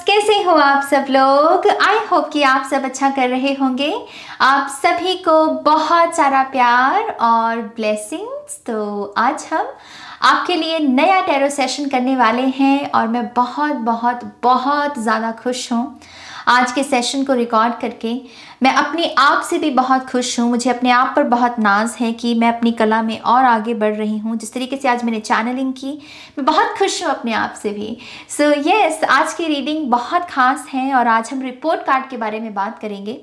कैसे हो आप सब लोग। आई होप कि आप सब अच्छा कर रहे होंगे। आप सभी को बहुत सारा प्यार और ब्लेसिंग्स। तो आज हम आपके लिए नया टैरो सेशन करने वाले हैं और मैं बहुत बहुत बहुत ज़्यादा खुश हूँ आज के सेशन को रिकॉर्ड करके। मैं अपने आप से भी बहुत खुश हूँ। मुझे अपने आप पर बहुत नाज है कि मैं अपनी कला में और आगे बढ़ रही हूँ। जिस तरीके से आज मैंने चैनलिंग की, मैं बहुत खुश हूँ अपने आप से भी। सो यस, आज की रीडिंग बहुत खास है और आज हम रिपोर्ट कार्ड के बारे में बात करेंगे।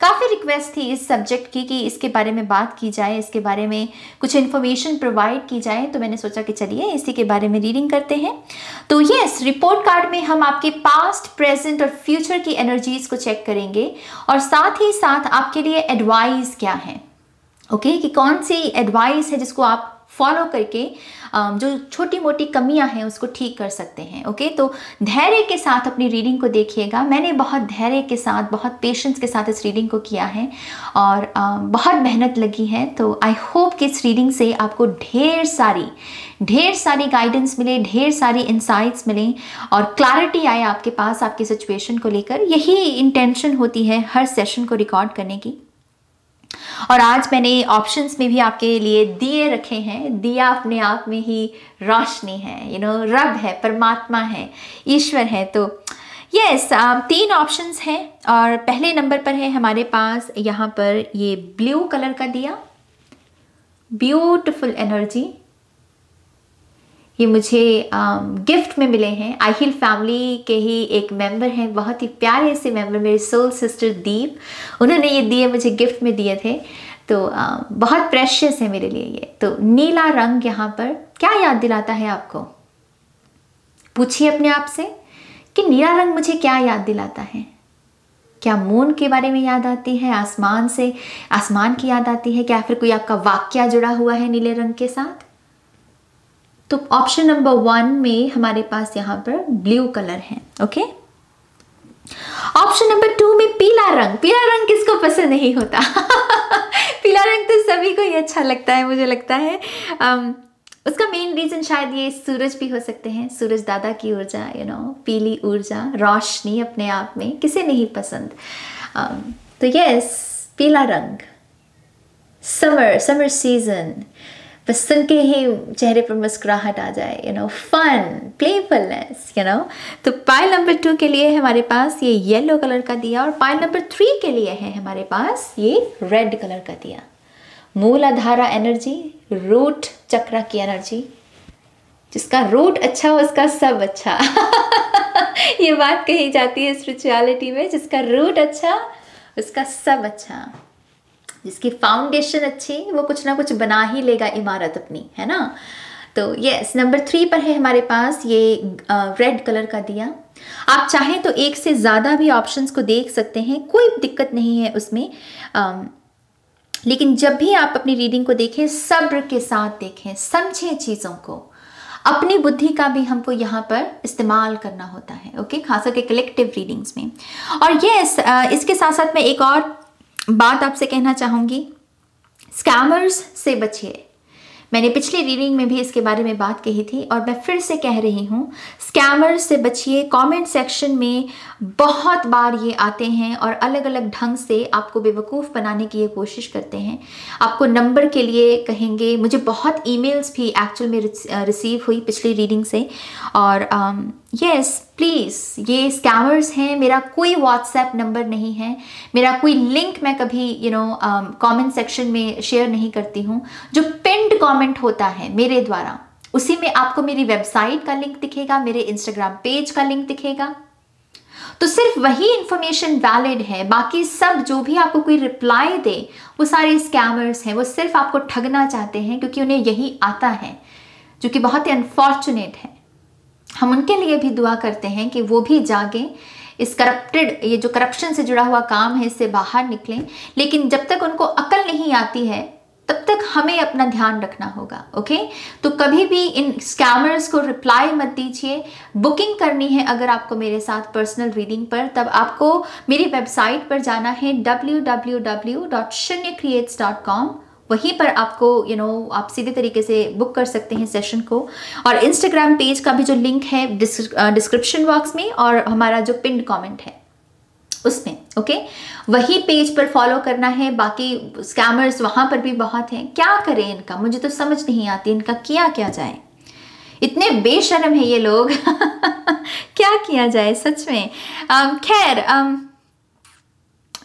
काफ़ी रिक्वेस्ट थी इस सब्जेक्ट की कि इसके बारे में बात की जाए, इसके बारे में कुछ इन्फॉर्मेशन प्रोवाइड की जाए। तो मैंने सोचा कि चलिए इसी के बारे में रीडिंग करते हैं। तो यस, रिपोर्ट कार्ड में हम आपके पास्ट, प्रेजेंट और फ्यूचर की एनर्जीज को चेक करेंगे और साथ ही साथ आपके लिए एडवाइस क्या है, ओके, कि कौन सी एडवाइस है जिसको आप फॉलो करके जो छोटी मोटी कमियां हैं उसको ठीक कर सकते हैं। ओके, तो धैर्य के साथ अपनी रीडिंग को देखिएगा। मैंने बहुत धैर्य के साथ, बहुत पेशेंस के साथ इस रीडिंग को किया है और बहुत मेहनत लगी है। तो आई होप कि इस रीडिंग से आपको ढेर सारी गाइडेंस मिले, ढेर सारी इंसाइट्स मिलें और क्लैरिटी आए आपके पास आपकी सिचुएशन को लेकर। यही इंटेंशन होती है हर सेशन को रिकॉर्ड करने की। और आज मैंने ऑप्शंस में भी आपके लिए दिए रखे हैं। दिया अपने आप में ही रोशनी है, रब है, परमात्मा है, ईश्वर है। तो यस, 3 ऑप्शंस हैं और पहले नंबर पर है हमारे पास यहाँ पर ये ब्लू कलर का दिया, ब्यूटिफुल एनर्जी। ये मुझे गिफ्ट में मिले हैं। आई हील फैमिली के ही एक मेंबर हैं, बहुत ही प्यारे से मेंबर, मेरे सोल सिस्टर दीप। उन्होंने ये दिए मुझे गिफ्ट में दिए थे। तो बहुत प्रेशियस है मेरे लिए ये। तो नीला रंग यहाँ पर क्या याद दिलाता है आपको? पूछिए अपने आप से कि नीला रंग मुझे क्या याद दिलाता है। क्या मून के बारे में याद आती है, आसमान की याद आती है, क्या फिर कोई आपका वाक्य जुड़ा हुआ है नीले रंग के साथ? तो ऑप्शन नंबर 1 में हमारे पास यहाँ पर ब्लू कलर है। ओके, ऑप्शन नंबर 2 में पीला रंग। पीला रंग किसको पसंद नहीं होता? पीला रंग तो सभी को ही अच्छा लगता है, मुझे लगता है। उसका मेन रीजन शायद ये सूरज भी हो सकते हैं, सूरज दादा की ऊर्जा, पीली ऊर्जा, रोशनी अपने आप में किसे नहीं पसंद। तो यस, पीला रंग, समर सीजन, बस सुन के ही चेहरे पर मुस्कुराहट आ जाए, फन, प्लेफुलनेस, तो पाइल नंबर 2 के लिए हमारे पास ये येलो कलर का दिया और पाइल नंबर 3 के लिए है हमारे पास ये रेड कलर का दिया। मूलाधारा एनर्जी, रूट चक्र की एनर्जी। जिसका रूट अच्छा हो उसका सब अच्छा। ये बात कही जाती है स्पिरिचुअलिटी में, जिसका रूट अच्छा उसका सब अच्छा। जिसकी फाउंडेशन अच्छी, वो कुछ ना कुछ बना ही लेगा इमारत अपनी, है ना। तो यस, नंबर 3 पर है हमारे पास ये रेड कलर का दिया। आप चाहें तो एक से ज़्यादा भी ऑप्शंस को देख सकते हैं, कोई दिक्कत नहीं है उसमें। लेकिन जब भी आप अपनी रीडिंग को देखें, सब्र के साथ देखें, समझें चीज़ों को। अपनी बुद्धि का भी हमको यहाँ पर इस्तेमाल करना होता है। ओके, खास करके कलेक्टिव रीडिंग्स में। और यस, इसके साथ साथ मैं एक और बात आपसे कहना चाहूँगी, स्कैमर्स से बचिए। मैंने पिछली रीडिंग में भी इसके बारे में बात कही थी और मैं फिर से कह रही हूँ, स्कैमर्स से बचिए। कमेंट सेक्शन में बहुत बार ये आते हैं और अलग अलग ढंग से आपको बेवकूफ़ बनाने की ये कोशिश करते हैं। आपको नंबर के लिए कहेंगे। मुझे बहुत ईमेल्स भी एक्चुअल में रिसीव हुई पिछली रीडिंग से। और यस, प्लीज़, ये स्कैमर्स हैं। मेरा कोई व्हाट्सएप नंबर नहीं है, मेरा कोई लिंक मैं कभी कमेंट सेक्शन में शेयर नहीं करती हूँ। जो पिन्ड कमेंट होता है मेरे द्वारा, उसी में आपको मेरी वेबसाइट का लिंक दिखेगा, मेरे इंस्टाग्राम पेज का लिंक दिखेगा। तो सिर्फ वही इंफॉर्मेशन वैलिड है। बाकी सब जो भी आपको कोई रिप्लाई दे, वो सारे स्कैमर्स हैं। वो सिर्फ आपको ठगना चाहते हैं क्योंकि उन्हें यही आता है, जो कि बहुत ही अनफॉर्चुनेट है। हम उनके लिए भी दुआ करते हैं कि वो भी जागें, इस ये जो करप्शन से जुड़ा हुआ काम है, इससे बाहर निकलें। लेकिन जब तक उनको अकल नहीं आती है, तब तक हमें अपना ध्यान रखना होगा। ओके, तो कभी भी इन स्कैमर्स को रिप्लाई मत दीजिए। बुकिंग करनी है अगर आपको मेरे साथ पर्सनल रीडिंग पर, तब आपको मेरी वेबसाइट पर जाना है www.shunyacreates.com। वहीं पर आपको आप सीधे तरीके से बुक कर सकते हैं सेशन को। और इंस्टाग्राम पेज का भी जो लिंक है डिस्क्रिप्शन बॉक्स में और हमारा जो पिन्ड कमेंट है उसमें, ओके, वही पेज पर फॉलो करना है। बाकी स्कैमर्स वहां पर भी बहुत हैं, क्या करें इनका, मुझे तो समझ नहीं आती इनका किया क्या जाए, इतने बेशर्म है ये लोग क्या किया जाए सच में। खैर,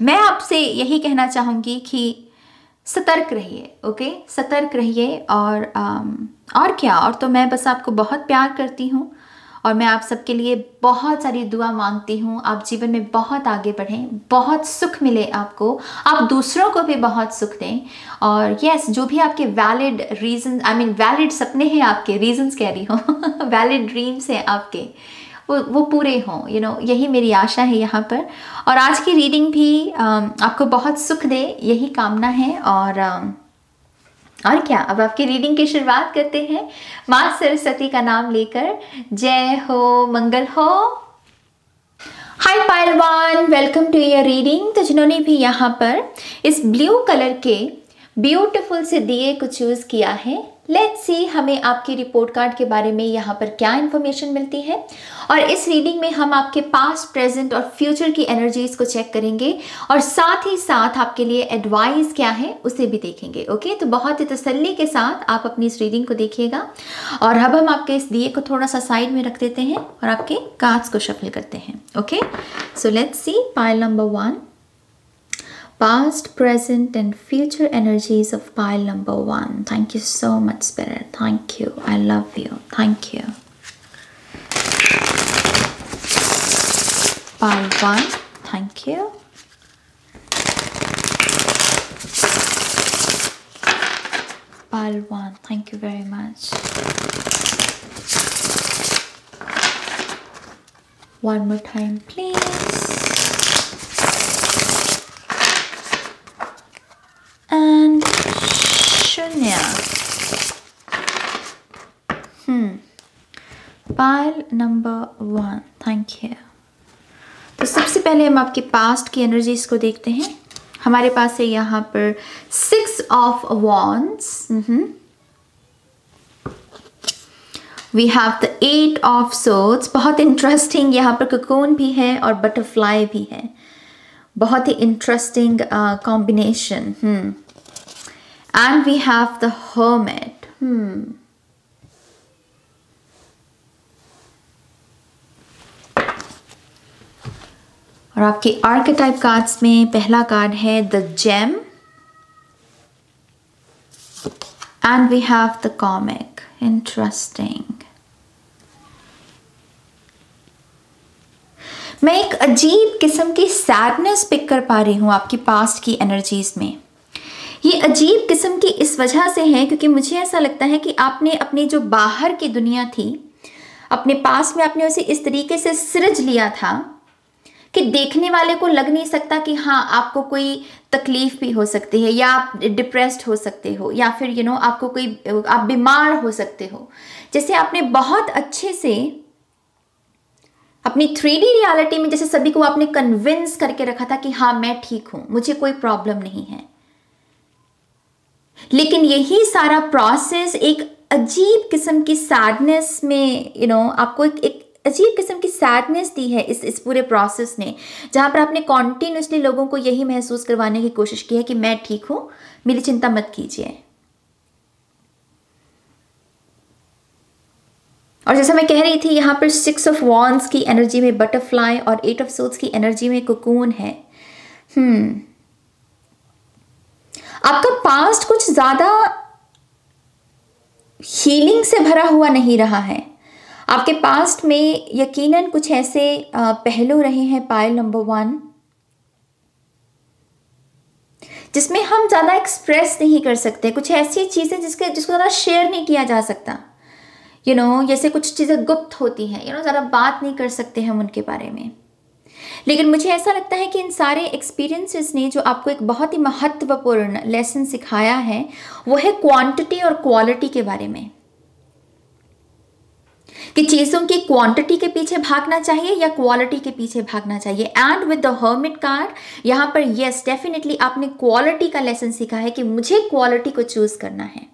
मैं आपसे यही कहना चाहूँगी कि सतर्क रहिए, ओके, सतर्क रहिए। और क्या, और तो मैं बस आपको बहुत प्यार करती हूँ और मैं आप सबके लिए बहुत सारी दुआ मांगती हूँ। आप जीवन में बहुत आगे बढ़ें, बहुत सुख मिले आपको, आप दूसरों को भी बहुत सुख दें। और यस, जो भी आपके वैलिड रीजन, वैलिड सपने हैं आपके, रीजंस कह रही हूँ वैलिड ड्रीम्स हैं आपके, वो पूरे हों, यही मेरी आशा है यहाँ पर। और आज की रीडिंग भी आपको बहुत सुख दे, यही कामना है। और क्या, अब आपकी रीडिंग की शुरुआत करते हैं माँ सरस्वती का नाम लेकर। जय हो, मंगल हो। Hi pile one, welcome to your reading. तो जिन्होंने भी यहाँ पर इस ब्लू कलर के ब्यूटीफुल से दिए को चूज किया है, लेट्स सी हमें आपकी रिपोर्ट कार्ड के बारे में यहाँ पर क्या इन्फॉर्मेशन मिलती है। और इस रीडिंग में हम आपके पास्ट, प्रेजेंट और फ्यूचर की एनर्जीज को चेक करेंगे और साथ ही साथ आपके लिए एडवाइस क्या है उसे भी देखेंगे, ओके। तो बहुत ही तसल्ली के साथ आप अपनी इस रीडिंग को देखिएगा। और अब हम आपके इस दिए को थोड़ा सा साइड में रख देते हैं और आपके कार्ड्स को शफल करते हैं, okay. So let's see pile number 1, past, present and future energies of pile number 1. Thank you so much, Spirit. Thank you. I love you. Thank you. Pile 1. Thank you. Pile 1. Thank you very much. One more time, please. And शून्य। Pile number 1, thank you. तो सबसे पहले हम आपके past की energies को देखते हैं। हमारे पास है यहाँ पर 6 of Wands, We have the 8 of Swords, बहुत इंटरेस्टिंग यहाँ पर cocoon भी है और बटरफ्लाई भी है, बहुत ही interesting combination. And we have the Hermit. और आपके आर्केटाइप कार्ड्स में पहला कार्ड है the Gem and we have the Comic. Interesting. मैं एक अजीब किस्म की सैडनेस पिक कर पा रही हूँ आपकी पास्ट की एनर्जीज में। ये अजीब किस्म की इस वजह से है क्योंकि मुझे ऐसा लगता है कि आपने अपनी जो बाहर की दुनिया थी, अपने पास में आपने उसे इस तरीके से सृज लिया था कि देखने वाले को लग नहीं सकता कि हाँ आपको कोई तकलीफ भी हो सकती है या आप डिप्रेस्ड हो सकते हो या फिर आपको कोई आप बीमार हो सकते हो। जैसे आपने बहुत अच्छे से अपनी 3D रियलिटी में जैसे सभी को आपने कन्विंस करके रखा था कि हाँ मैं ठीक हूं, मुझे कोई प्रॉब्लम नहीं है। लेकिन यही सारा प्रोसेस एक अजीब किस्म की सैडनेस में आपको एक अजीब किस्म की सैडनेस दी है इस पूरे प्रोसेस ने, जहां पर आपने कॉन्टिन्यूसली लोगों को यही महसूस करवाने की कोशिश की है कि मैं ठीक हूं, मेरी चिंता मत कीजिए। और जैसा मैं कह रही थी यहाँ पर 6 of Wands की एनर्जी में बटरफ्लाई और 8 of Swords की एनर्जी में कोकून है। आपका पास्ट कुछ ज्यादा हीलिंग से भरा हुआ नहीं रहा है। आपके पास्ट में यकीनन कुछ ऐसे पहलू रहे हैं पाइल नंबर 1 जिसमें हम ज्यादा एक्सप्रेस नहीं कर सकते, कुछ ऐसी चीजें जिसको ज्यादा शेयर नहीं किया जा सकता। जैसे कुछ चीजें गुप्त होती हैं, ज्यादा बात नहीं कर सकते हम उनके बारे में। लेकिन मुझे ऐसा लगता है कि इन सारे एक्सपीरियंसेस ने जो आपको एक बहुत ही महत्वपूर्ण लेसन सिखाया है वो है क्वांटिटी और क्वालिटी के बारे में। कि चीज़ों की क्वांटिटी के पीछे भागना चाहिए या क्वालिटी के पीछे भागना चाहिए। And with the hermit card यहाँ पर यस डेफिनेटली आपने क्वालिटी का लेसन सीखा है कि मुझे क्वालिटी को चूज करना है।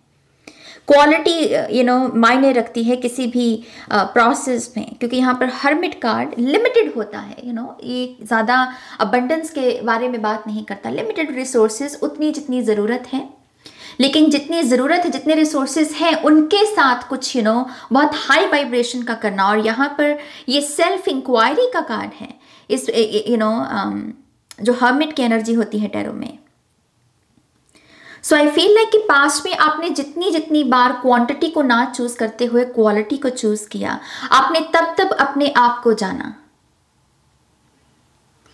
क्वालिटी मायने रखती है किसी भी प्रोसेस में, क्योंकि यहाँ पर हर्मिट कार्ड लिमिटेड होता है। ये ज़्यादा अबंडेंस के बारे में बात नहीं करता। लिमिटेड रिसोर्सेज, उतनी जितनी ज़रूरत है, लेकिन जितनी ज़रूरत है, जितने रिसोर्सेज हैं उनके साथ कुछ बहुत हाई वाइब्रेशन का करना। और यहाँ पर ये सेल्फ इंक्वायरी का कार्ड है इस जो हर्मिट की एनर्जी होती है टैरो में। सो आई फील लाइक कि पास्ट में आपने जितनी जितनी बार क्वांटिटी को ना चूज करते हुए क्वालिटी को चूज किया, आपने तब तब अपने आप को जाना।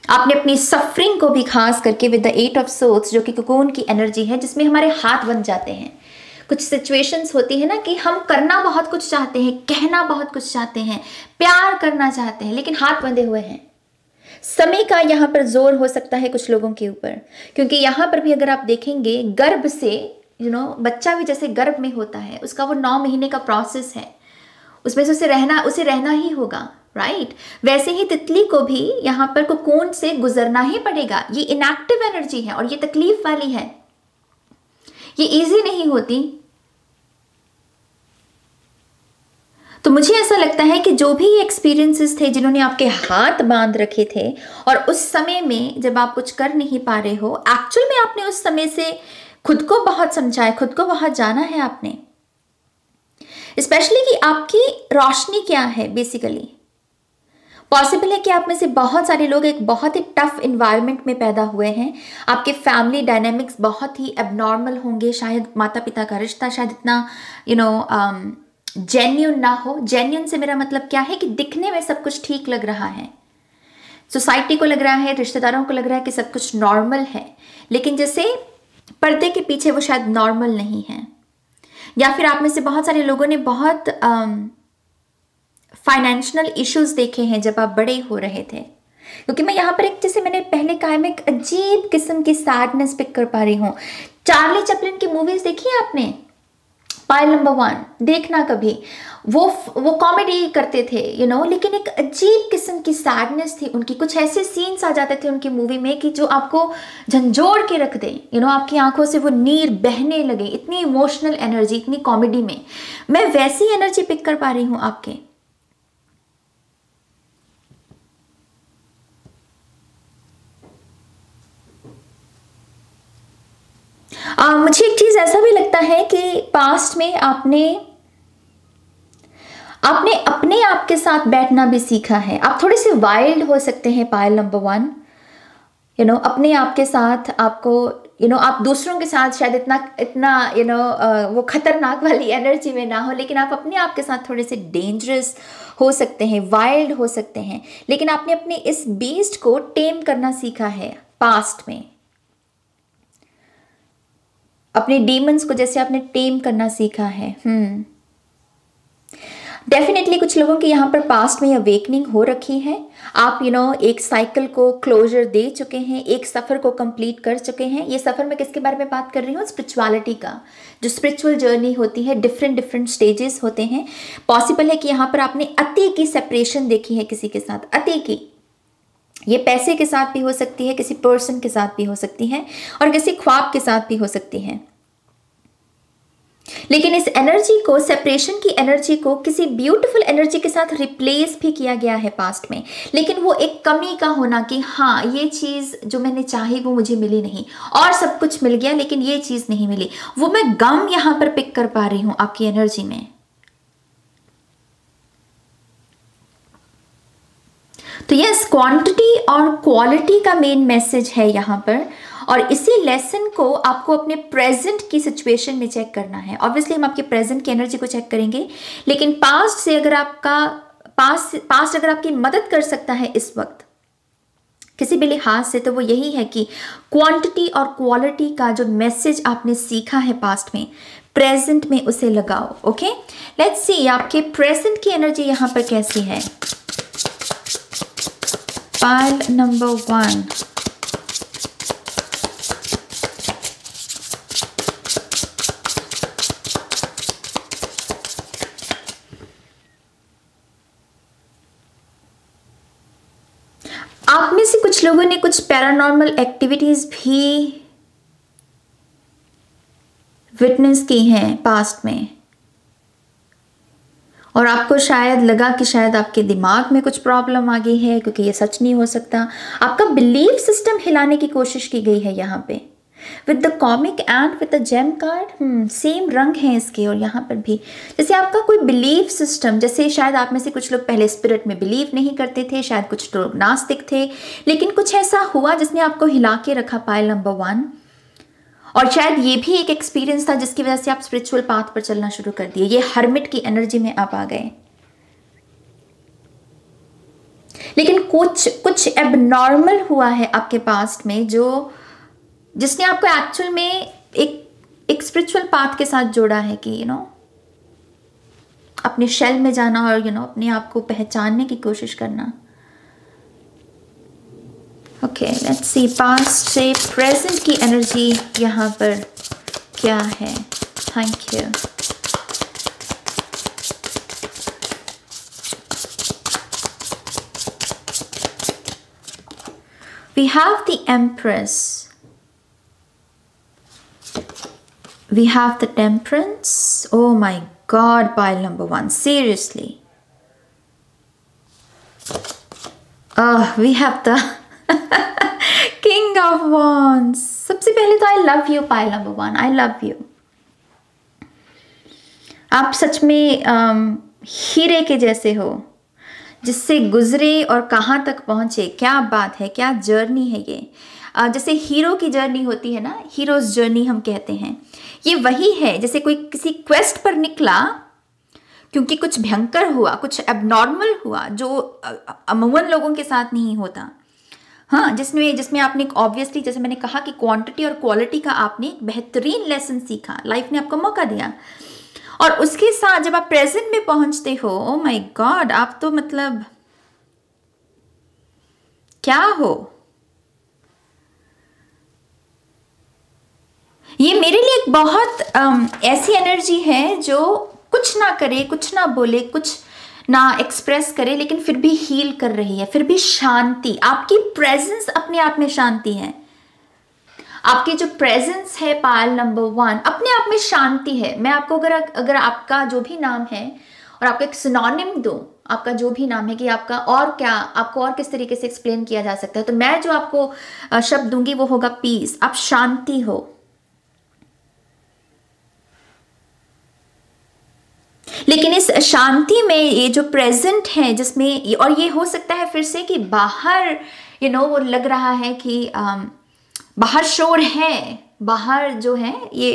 आपने अपनी सफरिंग को भी खास करके विद द 8 ऑफ सोर्ड्स, जो कि कोकोन की एनर्जी है, जिसमें हमारे हाथ बंध जाते हैं। कुछ सिचुएशंस होती है ना कि हम करना बहुत कुछ चाहते हैं, कहना बहुत कुछ चाहते हैं, प्यार करना चाहते हैं, लेकिन हाथ बंधे हुए हैं। समय का यहाँ पर जोर हो सकता है कुछ लोगों के ऊपर, क्योंकि यहाँ पर भी अगर आप देखेंगे गर्भ से बच्चा भी जैसे गर्भ में होता है, उसका वो 9 महीने का प्रोसेस है, उसमें से उसे रहना ही होगा, राइट। वैसे ही तितली को भी यहाँ पर कोकोन से गुजरना ही पड़ेगा। ये इनएक्टिव एनर्जी है और ये तकलीफ वाली है, ये इजी नहीं होती। तो मुझे ऐसा लगता है कि जो भी एक्सपीरियंसेस थे जिन्होंने आपके हाथ बांध रखे थे, और उस समय में जब आप कुछ कर नहीं पा रहे हो, एक्चुअल में आपने उस समय से खुद को बहुत समझा है, खुद को बहुत जाना है आपने। स्पेशली कि आपकी रोशनी क्या है। बेसिकली पॉसिबल है कि आप में से बहुत सारे लोग एक बहुत ही टफ इन्वायरमेंट में पैदा हुए हैं। आपके फैमिली डायनेमिक्स बहुत ही एबनॉर्मल होंगे। शायद माता पिता का रिश्ता शायद इतना जेन्यून ना हो। जेन्यून से मेरा मतलब क्या है कि दिखने में सब कुछ ठीक लग रहा है, सोसाइटी को लग रहा है, रिश्तेदारों को लग रहा है कि सब कुछ नॉर्मल है, लेकिन जैसे पर्दे के पीछे वो शायद नॉर्मल नहीं है। या फिर आप में से बहुत सारे लोगों ने बहुत फाइनेंशियल इश्यूज देखे हैं जब आप बड़े हो रहे थे, क्योंकि मैं यहाँ पर एक, जैसे मैंने पहले कहा है, मैं एक अजीब किस्म की सैडनेस पिक कर पा रही हूँ। चार्ली चैपलिन की मूवीज देखी है आपने? पाइल नंबर 1 देखना कभी। वो कॉमेडी करते थे लेकिन एक अजीब किस्म की सैडनेस थी उनकी। कुछ ऐसे सीन्स आ जाते थे उनकी मूवी में कि जो आपको झंझोड़ के रख दे। आपकी आंखों से वो नीर बहने लगे। इतनी इमोशनल एनर्जी, इतनी कॉमेडी में मैं वैसी एनर्जी पिक कर पा रही हूँ आपके। मुझे एक चीज ऐसा भी लगता है कि पास्ट में आपने अपने आप के साथ बैठना भी सीखा है। आप थोड़े से वाइल्ड हो सकते हैं पायल नंबर 1। अपने आप के साथ आपको आप दूसरों के साथ शायद इतना वो खतरनाक वाली एनर्जी में ना हो, लेकिन आप अपने आप के साथ थोड़े से डेंजरस हो सकते हैं, वाइल्ड हो सकते हैं। लेकिन आपने अपने इस बीस्ट को टेम करना सीखा है पास्ट में। अपने डीमंस को जैसे आपने टेम करना सीखा है। डेफिनेटली कुछ लोगों की यहाँ पर पास्ट में अवेकनिंग हो रखी है। आप एक साइकिल को क्लोजर दे चुके हैं, एक सफ़र को कंप्लीट कर चुके हैं। ये सफ़र मैं किसके बारे में बात कर रही हूँ? स्पिरिचुअलिटी का। जो स्पिरिचुअल जर्नी होती है, डिफरेंट स्टेजेस होते हैं। पॉसिबल है कि यहाँ पर आपने अति की सेपरेशन देखी है किसी के साथ। अति की, ये पैसे के साथ भी हो सकती है, किसी पर्सन के साथ भी हो सकती है, और किसी ख्वाब के साथ भी हो सकती है। लेकिन इस एनर्जी को, सेपरेशन की एनर्जी को किसी ब्यूटीफुल एनर्जी के साथ रिप्लेस भी किया गया है पास्ट में। लेकिन वो एक कमी का होना कि हाँ, ये चीज़ जो मैंने चाही वो मुझे मिली नहीं, और सब कुछ मिल गया लेकिन ये चीज़ नहीं मिली। वो मैं गम यहाँ पर पिक कर पा रही हूँ आपकी एनर्जी में। तो यस, क्वांटिटी और क्वालिटी का मेन मैसेज है यहाँ पर, और इसी लेसन को आपको अपने प्रेजेंट की सिचुएशन में चेक करना है। ऑब्वियसली हम आपके प्रेजेंट की एनर्जी को चेक करेंगे, लेकिन पास्ट से अगर पास्ट अगर आपकी मदद कर सकता है इस वक्त किसी भी लिहाज से, तो वो यही है कि क्वांटिटी और क्वालिटी का जो मैसेज आपने सीखा है पास्ट में, प्रेजेंट में उसे लगाओ। ओके, लेट्स सी आपके प्रेजेंट की एनर्जी यहाँ पर कैसी है। पाइल नंबर 1, आप में से कुछ लोगों ने कुछ पैरानॉर्मल एक्टिविटीज भी विटनेस की हैं पास्ट में, और आपको शायद लगा कि शायद आपके दिमाग में कुछ प्रॉब्लम आ गई है, क्योंकि ये सच नहीं हो सकता। आपका बिलीफ सिस्टम हिलाने की कोशिश की गई है यहाँ पे। With the comic and with the gem card, same रंग है इसके, और यहाँ पर भी जैसे आपका कोई बिलीफ सिस्टम, जैसे शायद आप में से कुछ लोग पहले स्पिरिट में बिलीव नहीं करते थे, शायद कुछ लोग नास्तिक थे, लेकिन कुछ ऐसा हुआ जिसने आपको हिला के रखा, पाइल नंबर 1। और शायद ये भी एक एक्सपीरियंस था जिसकी वजह से आप स्पिरिचुअल पाथ पर चलना शुरू कर दिए। ये हर्मिट की एनर्जी में आप आ गए, लेकिन कुछ एबनॉर्मल हुआ है आपके पास्ट में, जो जिसने आपको एक्चुअल में एक स्पिरिचुअल पाथ के साथ जोड़ा है कि अपने शेल में जाना और अपने आप को पहचानने की कोशिश करना। ओके, लेट्स सी पास्ट से प्रेजेंट की एनर्जी यहाँ पर क्या है। Thank you. We have the Empress. We have the Temperance. Oh my God, pile number 1. Seriously. We have the King of Wands. सबसे पहले तो I love you, pile number 1. I love you. आप सच में हीरे के जैसे हो, जिससे गुजरे और कहाँ तक पहुँचे। क्या बात है, क्या जर्नी है ये। जैसे हीरो की जर्नी होती है ना, हीरोज जर्नी हम कहते हैं, ये वही है। जैसे कोई किसी क्वेस्ट पर निकला क्योंकि कुछ भयंकर हुआ, कुछ एबनॉर्मल हुआ जो अमूमन लोगों के साथ नहीं होता। हाँ, जिसमें आपने ऑब्वियसली, जैसे मैंने कहा कि क्वांटिटी और क्वालिटी का आपने एक बेहतरीन लेसन सीखा, लाइफ ने आपको मौका दिया, और उसके साथ जब आप प्रेजेंट में पहुंचते हो, ओ माय गॉड, आप तो मतलब क्या हो। ये मेरे लिए एक बहुत ऐसी एनर्जी है जो कुछ ना करे, कुछ ना बोले, कुछ ना एक्सप्रेस करे, लेकिन फिर भी हील कर रही है, फिर भी शांति। आपकी प्रेजेंस अपने आप में शांति है। आपकी जो प्रेजेंस है पायल नंबर 1 अपने आप में शांति है। मैं आपको अगर आपका जो भी नाम है और आपको एक सिनोनिम दूं, आपका जो भी नाम है कि आपका और क्या, आपको और किस तरीके से एक्सप्लेन किया जा सकता है, तो मैं जो आपको शब्द दूंगी वो होगा पीस। आप शांति हो। लेकिन इस शांति में ये जो प्रेजेंट है, जिसमें, और ये हो सकता है फिर से कि बाहर वो लग रहा है कि बाहर शोर है, बाहर जो है ये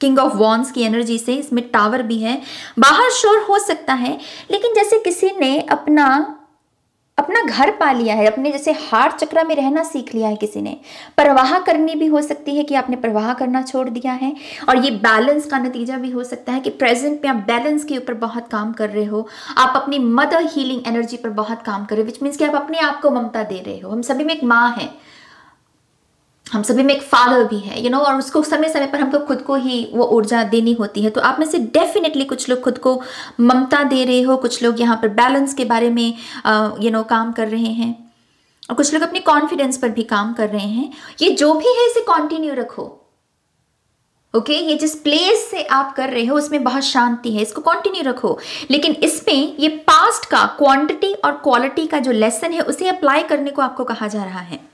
किंग ऑफ वॉन्ड्स की एनर्जी से, इसमें टावर भी है, बाहर शोर हो सकता है, लेकिन जैसे किसी ने अपना घर पा लिया है, अपने जैसे हार्ट चक्र में रहना सीख लिया है किसी ने। परवाह करनी भी हो सकती है कि आपने परवाह करना छोड़ दिया है, और ये बैलेंस का नतीजा भी हो सकता है कि प्रेजेंट में आप बैलेंस के ऊपर बहुत काम कर रहे हो, आप अपनी मदर हीलिंग एनर्जी पर बहुत काम कर रहे हो, विच मीन्स कि आप अपने आप को ममता दे रहे हो। हम सभी में एक माँ है, हम सभी में एक फादर भी है, और उसको समय समय पर हमको खुद को ही वो ऊर्जा देनी होती है। तो आप में से डेफिनेटली कुछ लोग खुद को ममता दे रहे हो, कुछ लोग यहाँ पर बैलेंस के बारे में काम कर रहे हैं, और कुछ लोग अपने कॉन्फिडेंस पर भी काम कर रहे हैं। ये जो भी है इसे कंटिन्यू रखो। ओके, ये जिस प्लेस से आप कर रहे हो उसमें बहुत शांति है, इसको कंटिन्यू रखो। लेकिन इसमें ये पास्ट का क्वांटिटी और क्वालिटी का जो लेसन है उसे अप्लाई करने को आपको कहा जा रहा है।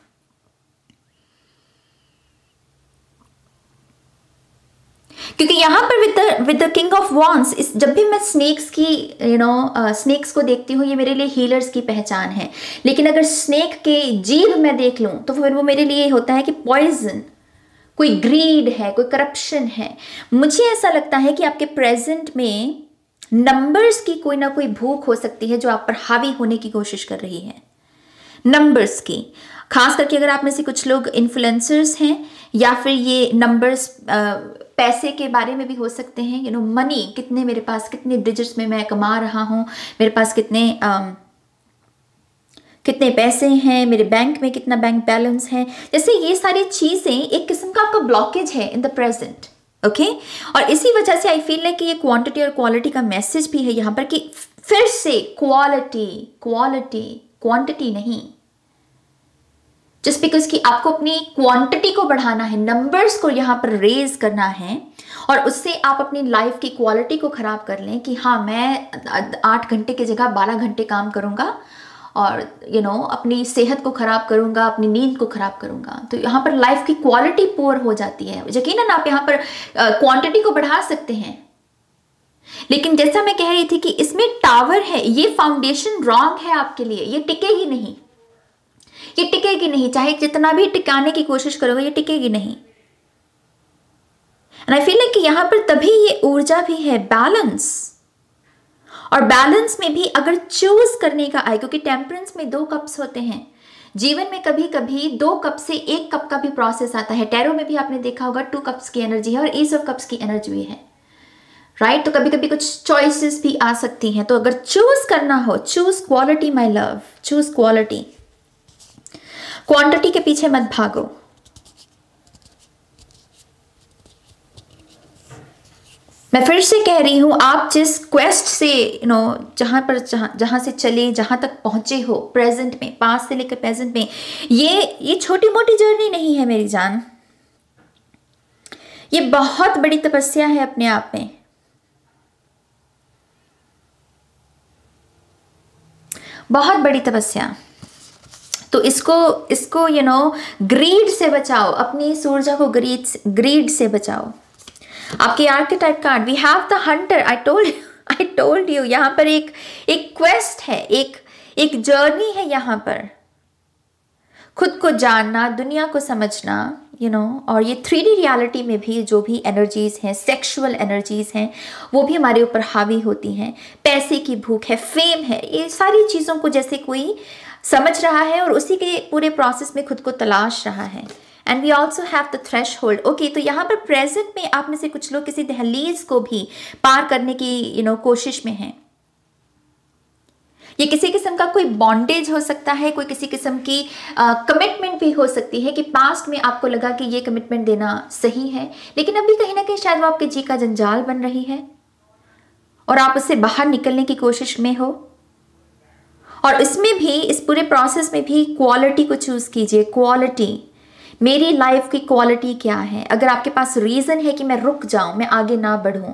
क्योंकि यहाँ पर with the king of wands, जब भी मैं स्नेक्स की स्नेक्स को देखती हूँ, ये मेरे लिए हीलर्स की पहचान है। लेकिन अगर स्नेक के जीव मैं देख लूँ तो फिर वो मेरे लिए होता है कि पॉइजन, कोई ग्रीड है, कोई करप्शन है। मुझे ऐसा लगता है कि आपके प्रेजेंट में नंबर्स की कोई ना कोई भूख हो सकती है जो आप पर हावी होने की कोशिश कर रही है, नंबर्स की। खास करके अगर आप में से कुछ लोग इन्फ्लुएंसर्स हैं, या फिर ये नंबर्स पैसे के बारे में भी हो सकते हैं। मनी, कितने मेरे पास, कितने डिजिट्स में मैं कमा रहा हूँ, मेरे पास कितने पैसे हैं, मेरे बैंक में कितना बैंक बैलेंस है। जैसे ये सारी चीज़ें एक किस्म का आपका ब्लॉकेज है इन द प्रेजेंट। ओके, और इसी वजह से आई फील है कि ये क्वांटिटी और क्वालिटी का मैसेज भी है यहाँ पर कि फिर से क्वालिटी, क्वांटिटी नहीं। जस्ट बिकॉज कि आपको अपनी क्वांटिटी को बढ़ाना है, नंबर्स को यहाँ पर रेज करना है, और उससे आप अपनी लाइफ की क्वालिटी को खराब कर लें कि हाँ मैं 8 घंटे की जगह 12 घंटे काम करूँगा और अपनी सेहत को खराब करूँगा, अपनी नींद को खराब करूँगा, तो यहाँ पर लाइफ की क्वालिटी पुअर हो जाती है। यकीनन आप यहाँ पर क्वांटिटी को बढ़ा सकते हैं, लेकिन जैसा मैं कह रही थी कि इसमें टावर है, ये फाउंडेशन रॉन्ग है आपके लिए, ये टिकेगी नहीं, ये टिकेगी नहीं, चाहे जितना भी टिकाने की कोशिश करोगे ये टिकेगी नहीं। एंड आई फील लाइक कि यहां पर तभी ये ऊर्जा भी है, बैलेंस, और बैलेंस में भी अगर चूज करने का आए, क्योंकि टेम्परेंस में 2 कप्स होते हैं, जीवन में कभी कभी 2 कप से 1 कप का भी प्रोसेस आता है। टैरो में भी आपने देखा होगा 2 कप्स की एनर्जी है और एस ऑफ कप्स की एनर्जी भी है, राइट। तो कभी कभी कुछ चॉइसेस भी आ सकती हैं, तो अगर चूज करना हो, choose quality my love, choose quality, quantity के पीछे मत भागो। मैं फिर से कह रही हूं, आप जिस क्वेस्ट से जहां से चले, जहां तक पहुंचे हो प्रेजेंट में, पास्ट से लेकर प्रेजेंट में, ये छोटी मोटी जर्नी नहीं है मेरी जान, ये बहुत बड़ी तपस्या है अपने आप में। बहुत बड़ी तपस्या। तो इसको ग्रीड से बचाओ, अपनी इस ऊर्जा को ग्रीड से बचाओ। आपके archetype card, we have the hunter, I told you, यहाँ पर एक क्वेस्ट है, एक जर्नी है यहाँ पर, खुद को जानना, दुनिया को समझना, और ये 3D रियलिटी में भी जो भी एनर्जीज हैं, सेक्सुअल एनर्जीज हैं, वो भी हमारे ऊपर हावी होती हैं। पैसे की भूख है, फेम है, ये सारी चीज़ों को जैसे कोई समझ रहा है और उसी के पूरे प्रोसेस में खुद को तलाश रहा है। And we also have the threshold. Okay, तो यहाँ पर प्रेजेंट में आप में से कुछ लोग किसी दहलीज को भी पार करने की कोशिश में हैं। ये किसी किस्म का कोई बॉन्डेज हो सकता है, कोई किसी किस्म की कमिटमेंट भी हो सकती है कि पास्ट में आपको लगा कि ये कमिटमेंट देना सही है, लेकिन अभी कहीं ना कहीं शायद वो आपके जी का जंजाल बन रही है और आप उससे बाहर निकलने की कोशिश में हो। और इसमें भी, इस पूरे प्रोसेस में भी क्वालिटी को चूज कीजिए। क्वालिटी, मेरी लाइफ की क्वालिटी क्या है। अगर आपके पास रीजन है कि मैं रुक जाऊं, मैं आगे ना बढ़ूं,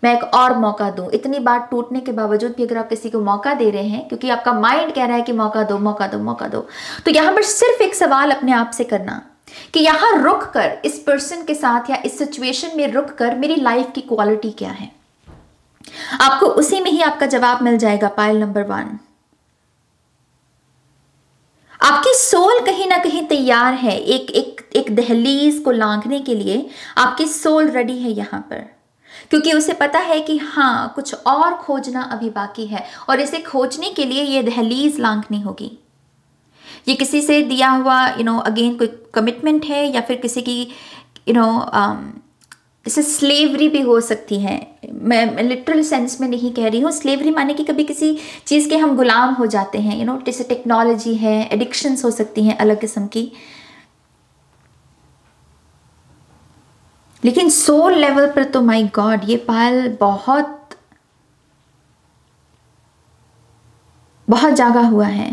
मैं एक और मौका दूं, इतनी बार टूटने के बावजूद भी अगर आप किसी को मौका दे रहे हैं क्योंकि आपका माइंड कह रहा है कि मौका दो मौका दो मौका दो, तो यहां पर सिर्फ एक सवाल अपने आप से करना कि यहां रुक कर, इस पर्सन के साथ या इस सिचुएशन में रुक कर मेरी लाइफ की क्वालिटी क्या है। आपको उसी में ही आपका जवाब मिल जाएगा। पाइल नंबर 1, आपकी सोल कहीं ना कहीं तैयार है एक दहलीज को लांघने के लिए। आपकी सोल रेडी है यहां पर, क्योंकि उसे पता है कि हाँ, कुछ और खोजना अभी बाकी है और इसे खोजने के लिए ये दहलीज लांघनी होगी। ये किसी से दिया हुआ अगेन कोई कमिटमेंट है, या फिर किसी की जैसे स्लेवरी भी हो सकती है। मैं लिटरल सेंस में नहीं कह रही हूँ। स्लेवरी माने कि कभी किसी चीज़ के हम गुलाम हो जाते हैं, जैसे टेक्नोलॉजी है, एडिक्शंस हो सकती हैं अलग किस्म की। लेकिन सोल लेवल पर तो माय गॉड, ये पायल बहुत बहुत जागा हुआ है।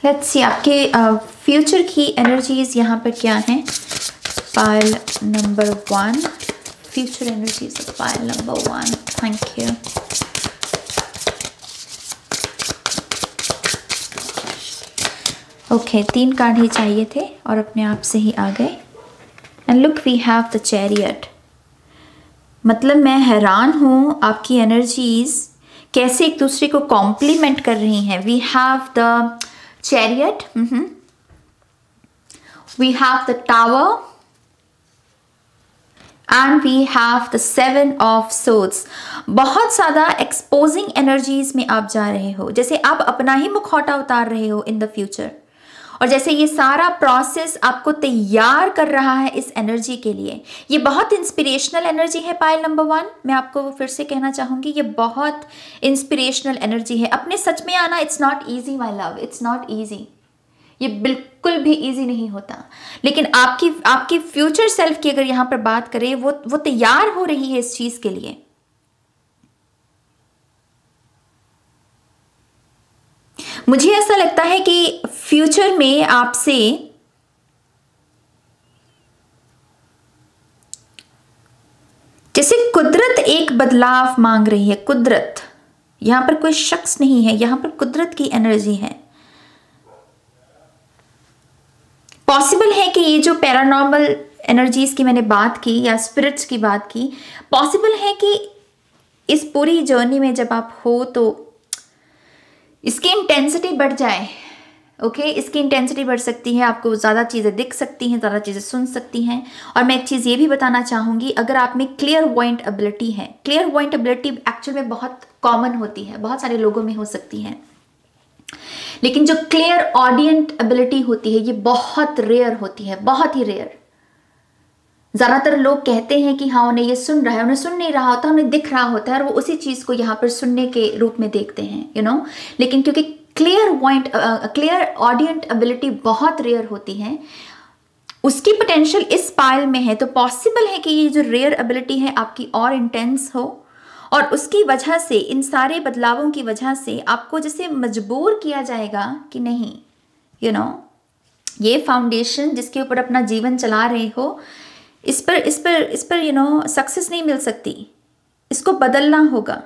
लेट्स सी आपके फ्यूचर की एनर्जीज यहाँ पर क्या हैं। Pile number 1, future energies of pile number 1। Thank you. Okay, 3 card ही चाहिए थे और अपने आप से ही आ गए। And look, we have the chariot. मतलब मैं हैरान हूँ आपकी एनर्जीज कैसे एक दूसरे को कॉम्प्लीमेंट कर रही हैं। We have the chariot, we have the tower and we have the 7 of swords. बहुत ज़्यादा एक्सपोजिंग एनर्जीज में आप जा रहे हो, जैसे आप अपना ही मुखौटा उतार रहे हो इन द फ्यूचर, और जैसे ये सारा प्रोसेस आपको तैयार कर रहा है इस एनर्जी के लिए। ये बहुत इंस्पिरेशनल एनर्जी है पाइल नंबर 1। मैं आपको फिर से कहना चाहूँगी, ये बहुत इंस्पिरेशनल एनर्जी है। अपने सच में आना, it's not easy my love, it's not easy. ये बिल्कुल भी ईजी नहीं होता। लेकिन आपकी फ्यूचर सेल्फ की अगर यहाँ पर बात करें, वो तैयार हो रही है इस चीज़ के लिए। मुझे ऐसा लगता है कि फ्यूचर में आपसे जैसे कुदरत एक बदलाव मांग रही है। कुदरत, यहां पर कोई शख्स नहीं है, यहां पर कुदरत की एनर्जी है। पॉसिबल है कि ये जो पैरानॉर्मल एनर्जीज की मैंने बात की या स्पिरिट्स की बात की, पॉसिबल है कि इस पूरी जर्नी में जब आप हो तो इसकी इंटेंसिटी बढ़ जाए। ओके, इसकी इंटेंसिटी बढ़ सकती है, आपको ज़्यादा चीज़ें दिख सकती हैं, ज़्यादा चीज़ें सुन सकती हैं। और मैं एक चीज़ ये भी बताना चाहूँगी, अगर आप में क्लियर वॉइंट एबिलिटी है, क्लियर वॉइंट एबिलिटी एक्चुअल में बहुत कॉमन होती है, बहुत सारे लोगों में हो सकती है, लेकिन जो क्लियर ऑडियंट एबिलिटी होती है ये बहुत रेयर होती है, बहुत ही रेयर। ज़्यादातर लोग कहते हैं कि हाँ उन्हें ये सुन रहा है, उन्हें सुन नहीं रहा होता, उन्हें दिख रहा होता है और वो उसी चीज़ को यहाँ पर सुनने के रूप में देखते हैं, यू नो। लेकिन क्योंकि क्लियर ऑडियंट एबिलिटी बहुत रेयर होती है, उसकी पोटेंशियल इस पायल में है, तो पॉसिबल है कि ये जो रेयर एबिलिटी है आपकी और इंटेंस हो, और उसकी वजह से, इन सारे बदलावों की वजह से आपको जैसे मजबूर किया जाएगा कि नहीं, यू नो, ये फाउंडेशन जिसके ऊपर अपना जीवन चला रहे हो, इस पर यू नो सक्सेस नहीं मिल सकती, इसको बदलना होगा।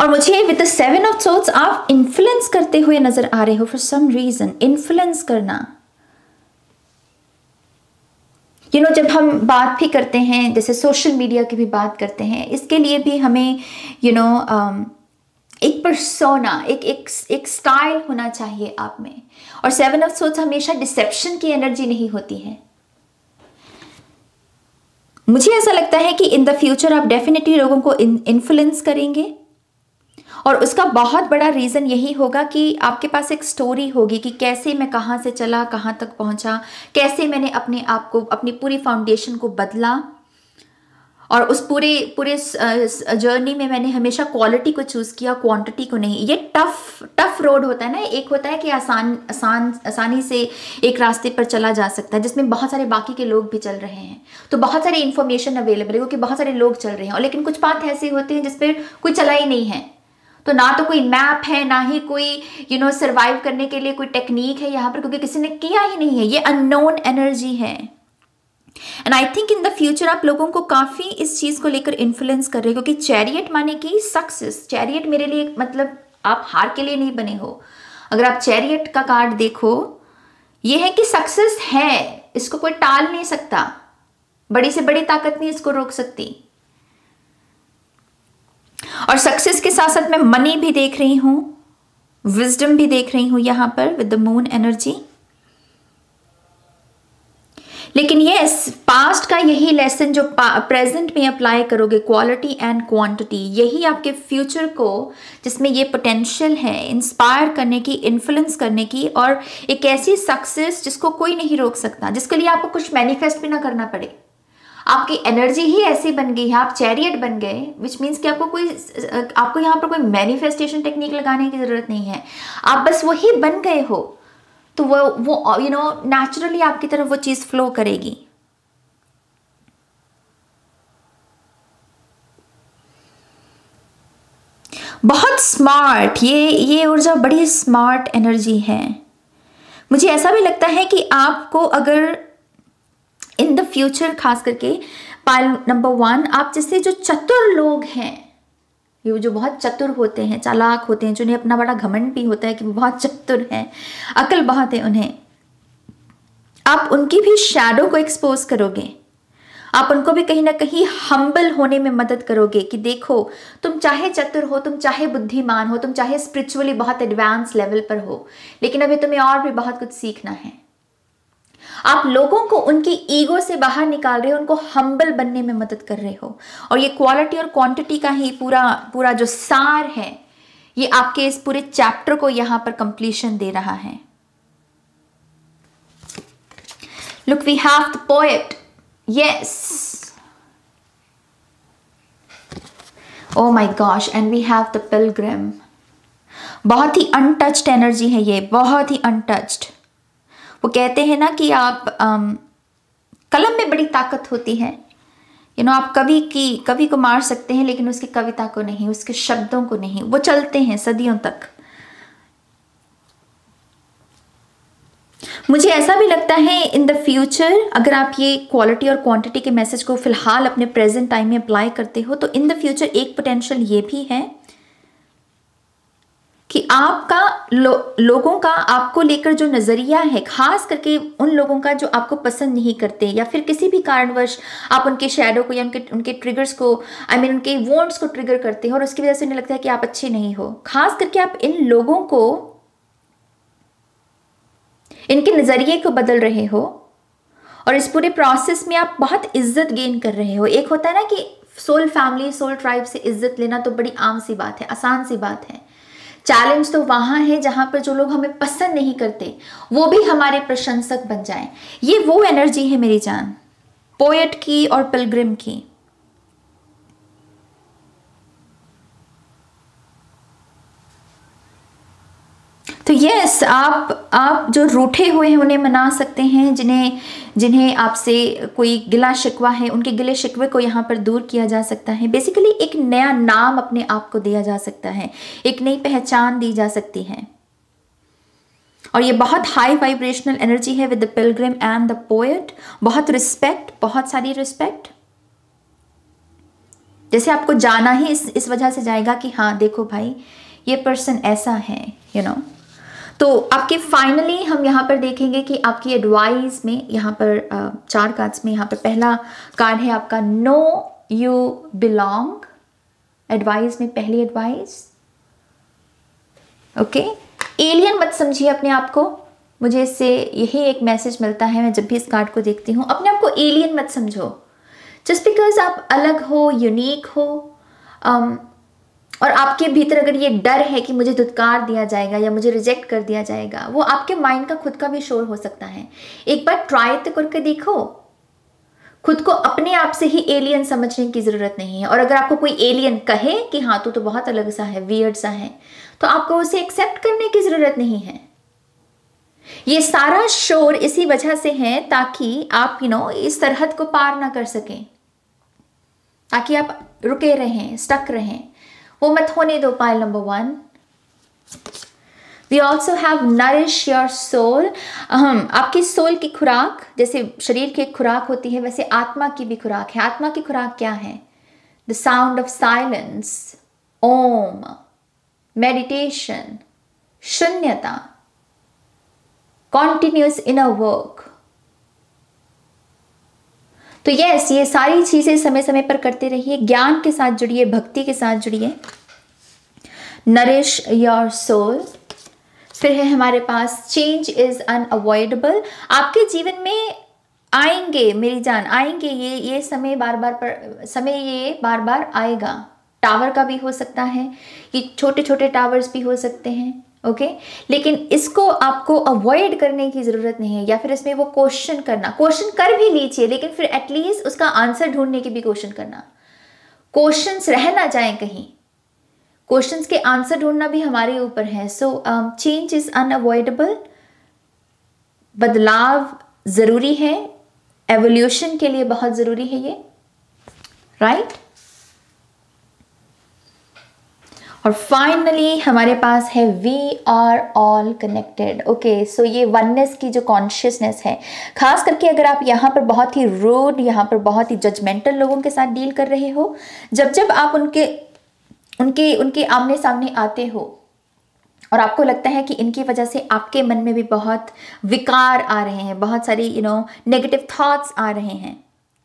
और मुझे विद द 7 ऑफ सोर्ड्स आप इन्फ्लुएंस करते हुए नजर आ रहे हो फॉर सम रीजन। इन्फ्लुएंस करना, यू नो, जब हम बात भी करते हैं, जैसे सोशल मीडिया की भी बात करते हैं, इसके लिए भी हमें यू नो एक पर्सोना, एक स्टाइल होना चाहिए आप में। और 7 ऑफ सोर्ड्स हमेशा डिसेप्शन की एनर्जी नहीं होती है। मुझे ऐसा लगता है कि इन द फ्यूचर आप डेफिनेटली लोगों को इन्फ्लुएंस करेंगे, और उसका बहुत बड़ा रीज़न यही होगा कि आपके पास एक स्टोरी होगी कि कैसे मैं कहाँ से चला, कहाँ तक पहुँचा, कैसे मैंने अपने आप को, अपनी पूरी फाउंडेशन को बदला, और उस पूरे जर्नी में मैंने हमेशा क्वालिटी को चूज़ किया, क्वांटिटी को नहीं। ये टफ रोड होता है ना, एक होता है कि आसानी से एक रास्ते पर चला जा सकता है जिसमें बहुत सारे बाकी के लोग भी चल रहे हैं, तो बहुत सारी इन्फॉर्मेशन अवेलेबल है क्योंकि बहुत सारे लोग चल रहे हैं। और लेकिन कुछ बात ऐसी होती हैं जिस पर कोई चला ही नहीं है, तो ना तो कोई मैप है, ना ही कोई यू नो सर्वाइव करने के लिए कोई टेक्निक है यहाँ पर, क्योंकि किसी ने किया ही नहीं है। ये अननोन एनर्जी है। And I think in the future आप लोगों को काफ़ी इस चीज़ को लेकर इन्फ्लुएंस कर रहे हो, क्योंकि चैरियट माने कि सक्सेस। चैरियट मेरे लिए मतलब आप हार के लिए नहीं बने हो। अगर आप चैरियट का कार्ड देखो, ये है कि सक्सेस है, इसको कोई टाल नहीं सकता, बड़ी से बड़ी ताकत नहीं इसको रोक सकती। और सक्सेस के साथ साथ मैं मनी भी देख रही हूं, विजडम भी देख रही हूं यहां पर विद द मून एनर्जी। लेकिन यस, पास्ट का यही लेसन जो प्रेजेंट में अप्लाई करोगे, क्वालिटी एंड क्वांटिटी, यही आपके फ्यूचर को, जिसमें ये पोटेंशियल है इंस्पायर करने की, इन्फ्लुएंस करने की, और एक ऐसी सक्सेस जिसको कोई नहीं रोक सकता, जिसके लिए आपको कुछ मैनिफेस्ट भी ना करना पड़े। आपकी एनर्जी ही ऐसी बन गई है, आप चैरियट बन गए, विच मीन्स कि आपको यहाँ पर कोई मैनिफेस्टेशन टेक्निक लगाने की जरूरत नहीं है, आप बस वही बन गए हो, तो वो यू नो नेचुरली आपकी तरफ वो चीज फ्लो करेगी। बहुत स्मार्ट, ये ऊर्जा बड़ी स्मार्ट एनर्जी है। मुझे ऐसा भी लगता है कि आपको अगर इन द फ्यूचर, खास करके पायल नंबर 1, आप जैसे जो चतुर लोग हैं, ये जो बहुत चतुर होते हैं, चालाक होते हैं, जिन्हें अपना बड़ा घमंड भी होता है कि वो बहुत चतुर हैं, अकल बहुत है उन्हें, आप उनकी भी शैडो को एक्सपोज करोगे। आप उनको भी कहीं ना कहीं हम्बल होने में मदद करोगे कि देखो, तुम चाहे चतुर हो, तुम चाहे बुद्धिमान हो, तुम चाहे स्पिरिचुअली बहुत एडवांस लेवल पर हो, लेकिन अभी तुम्हें और भी बहुत कुछ सीखना है। आप लोगों को उनकी ईगो से बाहर निकाल रहे हो, उनको हम्बल बनने में मदद कर रहे हो। और ये क्वालिटी और क्वांटिटी का ही पूरा जो सार है, ये आपके इस पूरे चैप्टर को यहां पर कंप्लीशन दे रहा है। Look, we have the poet, yes, oh my gosh, and we have the pilgrim. बहुत ही अनटच्ड एनर्जी है ये, बहुत ही अनटच्ड। वो कहते हैं ना कि आप कलम में बड़ी ताकत होती है, आप कवि को मार सकते हैं लेकिन उसकी कविता को नहीं, उसके शब्दों को नहीं। वो चलते हैं सदियों तक। मुझे ऐसा भी लगता है इन द फ्यूचर, अगर आप ये क्वालिटी और क्वांटिटी के मैसेज को फिलहाल अपने प्रेजेंट टाइम में अप्लाई करते हो, तो इन द फ्यूचर एक पोटेंशियल ये भी है कि आपका लोगों का आपको लेकर जो नजरिया है, खास करके उन लोगों का जो आपको पसंद नहीं करते या फिर किसी भी कारणवश आप उनके शैडो को या उनके ट्रिगर्स को, उनके वॉन्ट्स को ट्रिगर करते हो और उसकी वजह से उन्हें लगता है कि आप अच्छे नहीं हो। खास करके आप इन लोगों को, इनके नजरिए को बदल रहे हो और इस पूरे प्रोसेस में आप बहुत इज्जत गेन कर रहे हो। एक होता है ना कि सोल फैमिली, सोल ट्राइब से इज्जत लेना तो बड़ी आम सी बात है, आसान सी बात है। चैलेंज तो वहां है जहां पर जो लोग हमें पसंद नहीं करते वो भी हमारे प्रशंसक बन जाएं। ये वो एनर्जी है मेरी जान, पोएट की और पिलग्रिम की। तो यस, आप जो रूठे हुए हैं उन्हें मना सकते हैं, जिन्हें आपसे कोई गिला शिकवा है, उनके गिले शिकवे को यहाँ पर दूर किया जा सकता है। बेसिकली एक नया नाम अपने आप को दिया जा सकता है, एक नई पहचान दी जा सकती है। और ये बहुत हाई वाइब्रेशनल एनर्जी है with the Pilgrim and the poet. बहुत रिस्पेक्ट, बहुत सारी रिस्पेक्ट। जैसे आपको जाना ही इस वजह से जाएगा कि हाँ देखो भाई ये पर्सन ऐसा है, तो आपके फाइनली हम यहाँ पर देखेंगे कि आपकी एडवाइस में यहाँ पर 4 कार्ड्स में यहाँ पर पहला कार्ड है आपका नो यू बिलोंग। एडवाइस में पहली एडवाइस, ओके, एलियन मत समझिए अपने आप को। मुझे इससे यही एक मैसेज मिलता है मैं जब भी इस कार्ड को देखती हूँ। अपने आप को एलियन मत समझो। जस्ट बिकॉज आप अलग हो, यूनिक हो, और आपके भीतर अगर ये डर है कि मुझे धुतकार दिया जाएगा या मुझे रिजेक्ट कर दिया जाएगा, वो आपके माइंड का खुद का भी शोर हो सकता है। एक बार ट्राई तो करके देखो। खुद को अपने आप से ही एलियन समझने की जरूरत नहीं है। और अगर आपको कोई एलियन कहे कि हाँ तू तो बहुत अलग सा है, वियर्ड सा है, तो आपको उसे एक्सेप्ट करने की जरूरत नहीं है। ये सारा शोर इसी वजह से है ताकि आप इस सरहद को पार ना कर सकें, ताकि आप रुके रहें, स्टक रहें। वो मत होने दो। Pile number 1। We also have nourish your soul. आपकी सोल की खुराक, जैसे शरीर की खुराक होती है वैसे आत्मा की भी खुराक है। आत्मा की खुराक क्या है? The sound of silence, Om, meditation, शून्यता, कॉन्टिन्यूस इनर वर्क। तो यस, ये सारी चीजें समय समय पर करते रहिए। ज्ञान के साथ जुड़िए, भक्ति के साथ जुड़िए। Nourish your soul. फिर है हमारे पास चेंज इज अनअवॉइडेबल। आपके जीवन में आएंगे मेरी जान, आएंगे ये समय बार बार आएगा। टावर का भी हो सकता है, ये छोटे छोटे टावर्स भी हो सकते हैं, ओके। लेकिन इसको आपको अवॉइड करने की जरूरत नहीं है, या फिर इसमें वो क्वेश्चन कर भी लीजिए, लेकिन फिर एटलीस्ट उसका आंसर ढूंढने की भी कोशिश करना। क्वेश्चंस रह ना जाए कहीं, क्वेश्चंस के आंसर ढूंढना भी हमारे ऊपर है। So change is unavoidable. बदलाव जरूरी है, एवोल्यूशन के लिए बहुत जरूरी है ये, राइट। और फाइनली हमारे पास है we are all connected. Okay, so ये वननेस की जो कॉन्शियसनेस है, खास करके अगर आप यहाँ पर बहुत ही रूड, यहाँ पर बहुत ही जजमेंटल लोगों के साथ डील कर रहे हो, जब आप उनके आमने सामने आते हो और आपको लगता है कि इनकी वजह से आपके मन में भी बहुत विकार आ रहे हैं, बहुत सारी नेगेटिव थॉट्स आ रहे हैं,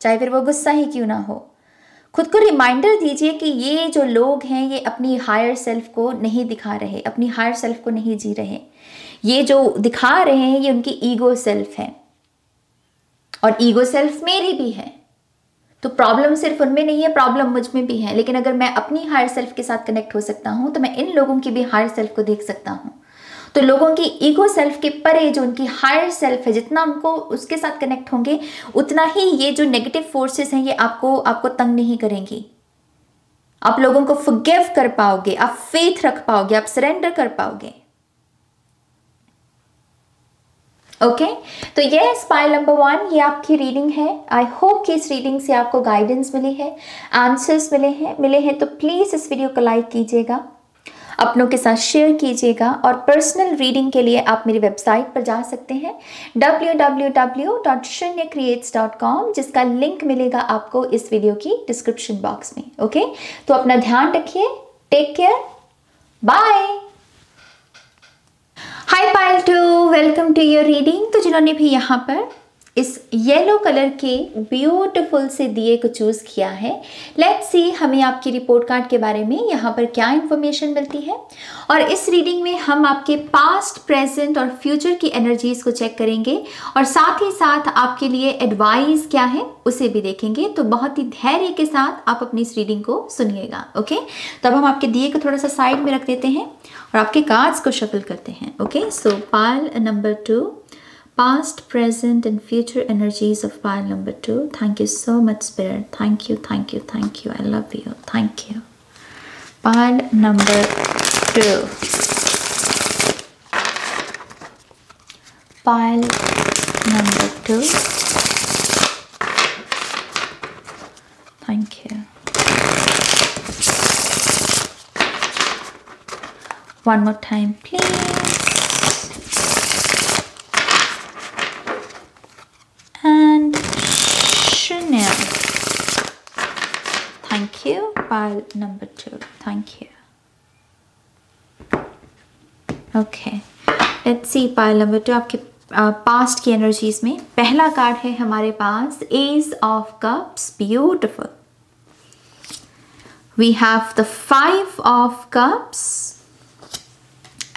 चाहे फिर वो गुस्सा ही क्यों ना हो, खुद को रिमाइंडर दीजिए कि ये जो लोग हैं ये अपनी हायर सेल्फ को नहीं दिखा रहे, अपनी हायर सेल्फ को नहीं जी रहे। ये जो दिखा रहे हैं ये उनकी ईगो सेल्फ है, और ईगो सेल्फ मेरी भी है। तो प्रॉब्लम सिर्फ उनमें नहीं है, प्रॉब्लम मुझ में भी है। लेकिन अगर मैं अपनी हायर सेल्फ के साथ कनेक्ट हो सकता हूं तो मैं इन लोगों की भी हायर सेल्फ को देख सकता हूं। तो लोगों की ईगो सेल्फ के परे जो उनकी हायर सेल्फ है, जितना उनको उसके साथ कनेक्ट होंगे उतना ही ये जो नेगेटिव फोर्सेस हैं ये आपको तंग नहीं करेंगी। आप लोगों को फॉरगिव कर पाओगे, आप फेथ रख पाओगे, आप सरेंडर कर पाओगे। ओके तो ये पाइल नंबर 1 ये आपकी रीडिंग है। आई होप कि इस रीडिंग से आपको गाइडेंस मिली है, आंसर्स मिले हैं तो प्लीज़ इस वीडियो को लाइक कीजिएगा, अपनों के साथ शेयर कीजिएगा और पर्सनल रीडिंग के लिए आप मेरी वेबसाइट पर जा सकते हैं www.shunyacreates.com, जिसका लिंक मिलेगा आपको इस वीडियो की डिस्क्रिप्शन बॉक्स में। ओके तो अपना ध्यान रखिए, take care, bye. Hi pile 2, welcome to your reading. तो जिन्होंने भी यहाँ पर इस येलो कलर के ब्यूटीफुल से दिए को चूज़ किया है, लेट्स सी हमें आपकी रिपोर्ट कार्ड के बारे में यहाँ पर क्या इन्फॉर्मेशन मिलती है। और इस रीडिंग में हम आपके पास्ट, प्रेजेंट और फ्यूचर की एनर्जीज को चेक करेंगे और साथ ही साथ आपके लिए एडवाइस क्या है उसे भी देखेंगे। तो बहुत ही धैर्य के साथ आप अपनी इस रीडिंग को सुनिएगा। ओके तो अब हम आपके दिए को थोड़ा सा साइड में रख देते हैं और आपके कार्ड्स को शफल करते हैं। Okay so pile number 2, past, present and future energies of pile number 2. Thank you so much, Spirit. Thank you. I love you. Thank you. Pile number 2. Pile number 2. Thank you. One more time, please. And Chanel. Thank you. Pile number 2. Thank you. Okay. Let's see pile number 2 आपके past की energies में पहला card है हमारे पास ace of cups, beautiful. We have the 5 of cups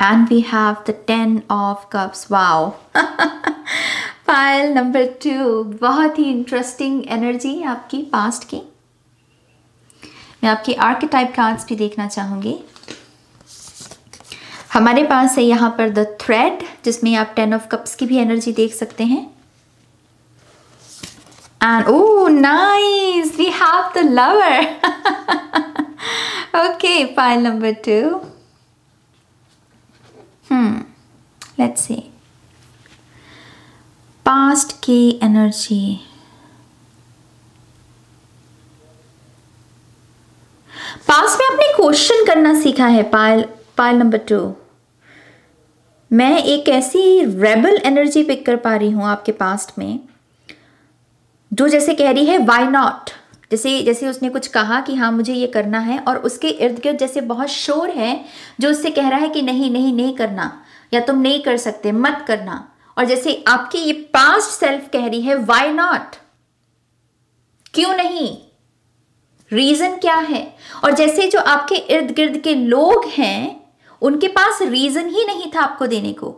and we have the 10 of cups. Wow. Pile number 2, बहुत ही interesting energy आपकी पास्ट की। मैं आपकी आर्केटाइप कार्ड्स भी देखना चाहूँगी। हमारे पास है यहाँ पर द थ्रेड, जिसमें आप 10 ऑफ कप्स की भी एनर्जी देख सकते हैं। And oh nice, we have the lover. Okay pile number 2, let's see past की एनर्जी। पास्ट में आपने क्वेश्चन करना सीखा है पाइल नंबर 2। मैं एक ऐसी रेबल एनर्जी पिक कर पा रही हूं आपके पास्ट में, जो जैसे कह रही है व्हाई नॉट, जैसे उसने कुछ कहा कि हाँ मुझे ये करना है और उसके इर्द गिर्द जैसे बहुत शोर है जो उससे कह रहा है कि नहीं करना, या तुम नहीं कर सकते, मत करना। और जैसे आपकी ये पास्ट सेल्फ कह रही है व्हाई नॉट, क्यों नहीं, रीजन क्या है। और जैसे जो आपके इर्द गिर्द के लोग हैं उनके पास रीजन ही नहीं था आपको देने को,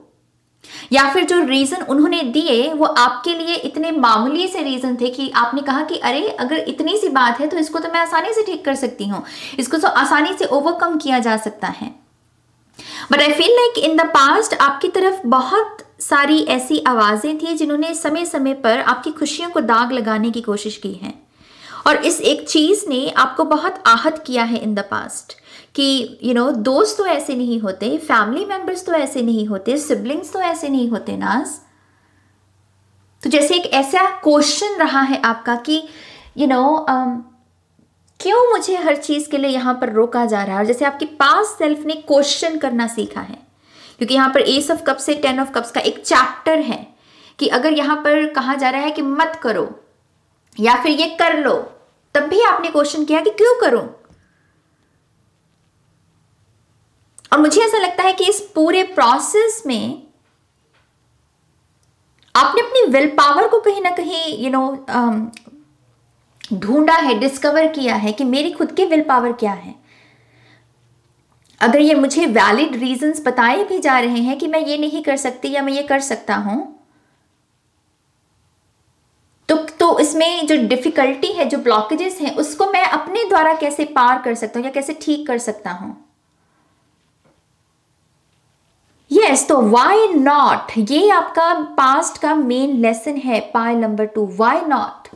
या फिर जो रीजन उन्होंने दिए वो आपके लिए इतने मामूली से रीजन थे कि आपने कहा कि अरे अगर इतनी सी बात है तो इसको तो मैं आसानी से ठीक कर सकती हूँ, इसको तो आसानी से ओवरकम किया जा सकता है। But I feel like in the past आपकी तरफ बहुत सारी ऐसी आवाजें थी जिन्होंने समय समय पर आपकी खुशियों को दाग लगाने की कोशिश की है, और इस एक चीज ने आपको बहुत आहत किया है इन द पास्ट कि दोस्त तो ऐसे नहीं होते, फैमिली मेंबर्स तो ऐसे नहीं होते, सिबलिंग्स तो ऐसे नहीं होते नाज। तो जैसे एक ऐसा क्वेश्चन रहा है आपका कि क्यों मुझे हर चीज के लिए यहाँ पर रोका जा रहा है। और जैसे आपकी पास्ट सेल्फ ने क्वेश्चन करना सीखा है, क्योंकि यहाँ पर एस ऑफ कप से 10 ऑफ कप्स का एक चैप्टर है कि अगर यहाँ पर कहा जा रहा है कि मत करो या फिर ये कर लो, तब भी आपने क्वेश्चन किया कि क्यों करूं। और मुझे ऐसा लगता है कि इस पूरे प्रोसेस में आपने अपनी विल पावर को कहीं ना कहीं ढूंढा है, डिस्कवर किया है कि मेरी खुद की विल पावर क्या है। अगर ये मुझे वैलिड रीजंस बताए भी जा रहे हैं कि मैं ये नहीं कर सकती या मैं ये कर सकता हूं, तो इसमें जो डिफिकल्टी है, जो ब्लॉकेजेस हैं, उसको मैं अपने द्वारा कैसे पार कर सकता हूं या कैसे ठीक कर सकता हूं। यस, तो व्हाई नॉट, ये आपका पास्ट का मेन लेसन है पाइल नंबर 2। व्हाई नॉट,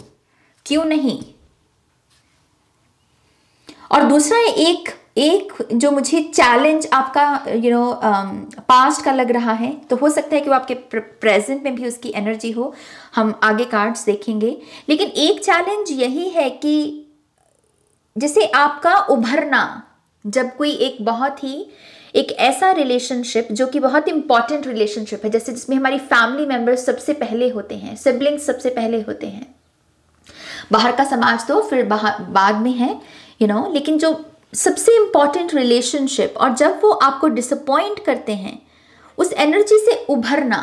क्यों नहीं। और दूसरा एक जो मुझे चैलेंज आपका पास्ट का लग रहा है, तो हो सकता है कि वो आपके प्रेजेंट में भी उसकी एनर्जी हो, हम आगे कार्ड्स देखेंगे। लेकिन एक चैलेंज यही है कि जैसे आपका उभरना, जब कोई एक ऐसा रिलेशनशिप जो कि बहुत इंपॉर्टेंट रिलेशनशिप है, जैसे जिसमें हमारी फैमिली मेंबर्स सबसे पहले होते हैं, सिबलिंग्स सबसे पहले होते हैं, बाहर का समाज तो फिर बाद में है लेकिन जो सबसे इंपॉर्टेंट रिलेशनशिप, और जब वो आपको डिसअपॉइंट करते हैं, उस एनर्जी से उभरना,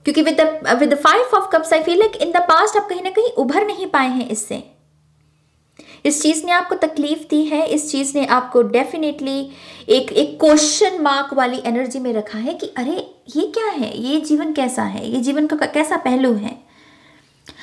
क्योंकि with the 5 of cups I feel like in the past आप कहीं ना कहीं उभर नहीं पाए हैं इससे। इस चीज ने आपको तकलीफ दी है, इस चीज ने आपको डेफिनेटली एक क्वेश्चन मार्क वाली एनर्जी में रखा है कि अरे ये क्या है, ये जीवन कैसा है, ये जीवन का कैसा पहलू है।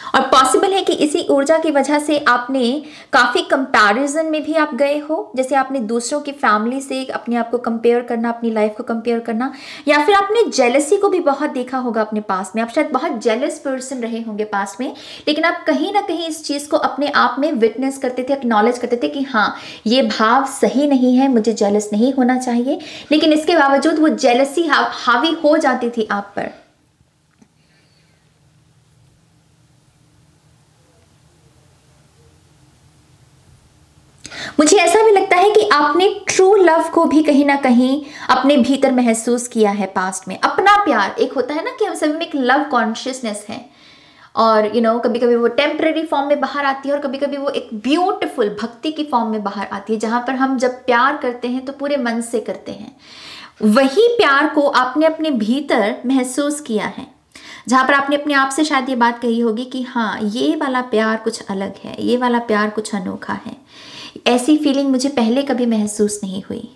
और पॉसिबल है कि इसी ऊर्जा की वजह से आपने काफ़ी कंपैरिजन में भी आप गए हो, जैसे आपने दूसरों की फैमिली से अपने आप को कंपेयर करना, अपनी लाइफ को कंपेयर करना, या फिर आपने जेलसी को भी बहुत देखा होगा अपने पास में। आप शायद बहुत जेलस पर्सन रहे होंगे पास में, लेकिन आप कहीं ना कहीं इस चीज़ को अपने आप में विटनेस करते थे, एक्नॉलेज करते थे कि हाँ ये भाव सही नहीं है, मुझे जेलस नहीं होना चाहिए, लेकिन इसके बावजूद वो जेलसी हावी हो जाती थी आप पर। मुझे ऐसा भी लगता है कि आपने ट्रू लव को भी कहीं ना कहीं अपने भीतर महसूस किया है पास्ट में। अपना प्यार एक होता है ना कि हम सभी में एक लव कॉन्शियसनेस है, और कभी कभी वो टेम्पररी फॉर्म में बाहर आती है, और कभी कभी वो एक ब्यूटीफुल भक्ति की फॉर्म में बाहर आती है, जहां पर हम जब प्यार करते हैं तो पूरे मन से करते हैं। वही प्यार को आपने अपने भीतर महसूस किया है, जहां पर आपने अपने आप से शायद ये बात कही होगी कि हाँ ये वाला प्यार कुछ अलग है, ये वाला प्यार कुछ अनोखा है, ऐसी फीलिंग मुझे पहले कभी महसूस नहीं हुई।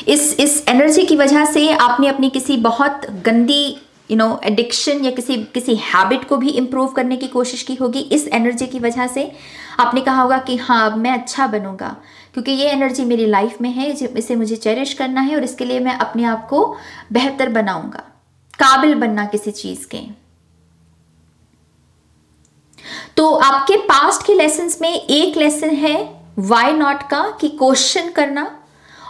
इस एनर्जी की वजह से आपने अपनी किसी बहुत गंदी एडिक्शन या किसी हैबिट को भी इम्प्रूव करने की कोशिश की होगी। इस एनर्जी की वजह से आपने कहा होगा कि हाँ अब मैं अच्छा बनूंगा, क्योंकि ये एनर्जी मेरी लाइफ में है, इसे मुझे चेरिश करना है, और इसके लिए मैं अपने आप को बेहतर बनाऊंगा, काबिल बनना किसी चीज के। तो आपके पास्ट के लेसन्स में एक लेसन है वाई नॉट का, कि क्वेश्चन करना,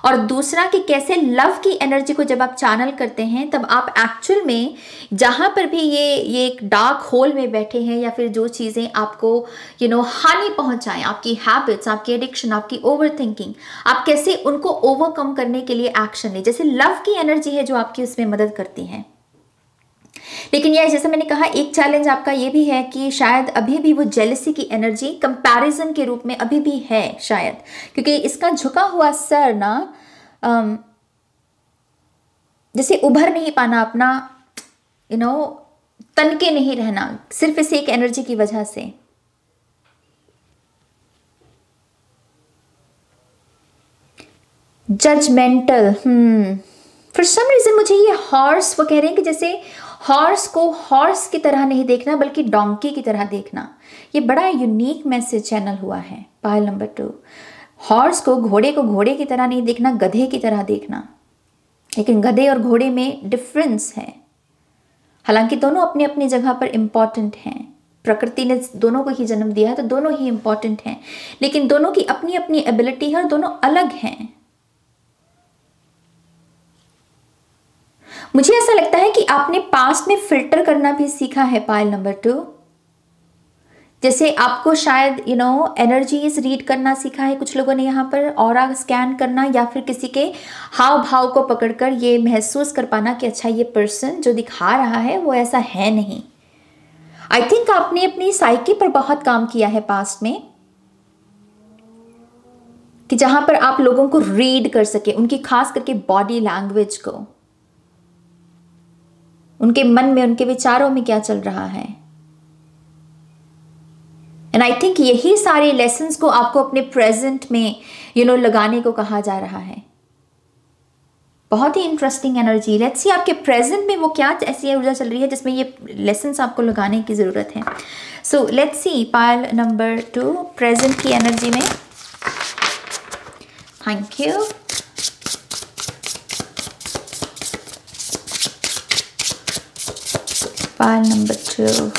और दूसरा कि कैसे लव की एनर्जी को जब आप चैनल करते हैं तब आप एक्चुअल में जहां पर भी ये एक डार्क होल में बैठे हैं, या फिर जो चीज़ें आपको हानि पहुंचाएं, आपकी हैबिट्स, आपकी एडिक्शन, आपकी ओवर थिंकिंग, आप कैसे उनको ओवरकम करने के लिए एक्शन लें। जैसे लव की एनर्जी है जो आपकी उसमें मदद करती है। लेकिन यह जैसे मैंने कहा, एक चैलेंज आपका ये भी है कि शायद अभी भी वो जेलसी की एनर्जी कंपैरिजन के रूप में अभी भी है शायद, क्योंकि इसका झुका हुआ सर ना जैसे उभर नहीं पाना, अपना तनके नहीं रहना, सिर्फ इस एक एनर्जी की वजह से। जजमेंटल, फॉर सम रीजन मुझे ये हॉर्स, वो कह रहे हैं कि जैसे हॉर्स को हॉर्स की तरह नहीं देखना बल्कि डोंकी की तरह देखना। ये बड़ा यूनिक मैसेज चैनल हुआ है पायल नंबर 2। हॉर्स को घोड़े की तरह नहीं देखना, गधे की तरह देखना। लेकिन गधे और घोड़े में डिफरेंस है, हालांकि दोनों अपनी अपनी जगह पर इम्पॉर्टेंट हैं। प्रकृति ने दोनों को ही जन्म दिया है तो दोनों ही इम्पॉर्टेंट हैं, लेकिन दोनों की अपनी अपनी एबिलिटी है और दोनों अलग हैं। मुझे ऐसा लगता है कि आपने पास्ट में फिल्टर करना भी सीखा है पायल नंबर 2। जैसे आपको शायद एनर्जीज रीड करना सीखा है कुछ लोगों ने यहाँ पर, ऑरा स्कैन करना, या फिर किसी के हाव भाव को पकड़कर ये महसूस कर पाना कि अच्छा ये पर्सन जो दिखा रहा है वो ऐसा है नहीं। आई थिंक आपने अपनी साइकी पर बहुत काम किया है पास्ट में, कि जहां पर आप लोगों को रीड कर सके, उनकी खास करके बॉडी लैंग्वेज को, उनके मन में, उनके विचारों में क्या चल रहा है। एंड आई थिंक यही सारे लेसन्स को आपको अपने प्रेजेंट में लगाने को कहा जा रहा है। बहुत ही इंटरेस्टिंग एनर्जी। लेट्स सी आपके प्रेजेंट में वो क्या ऐसी ऊर्जा चल रही है जिसमें ये लेसन्स आपको लगाने की जरूरत है। So let's see pile number 2 present की एनर्जी में। Thank you. Pile number 2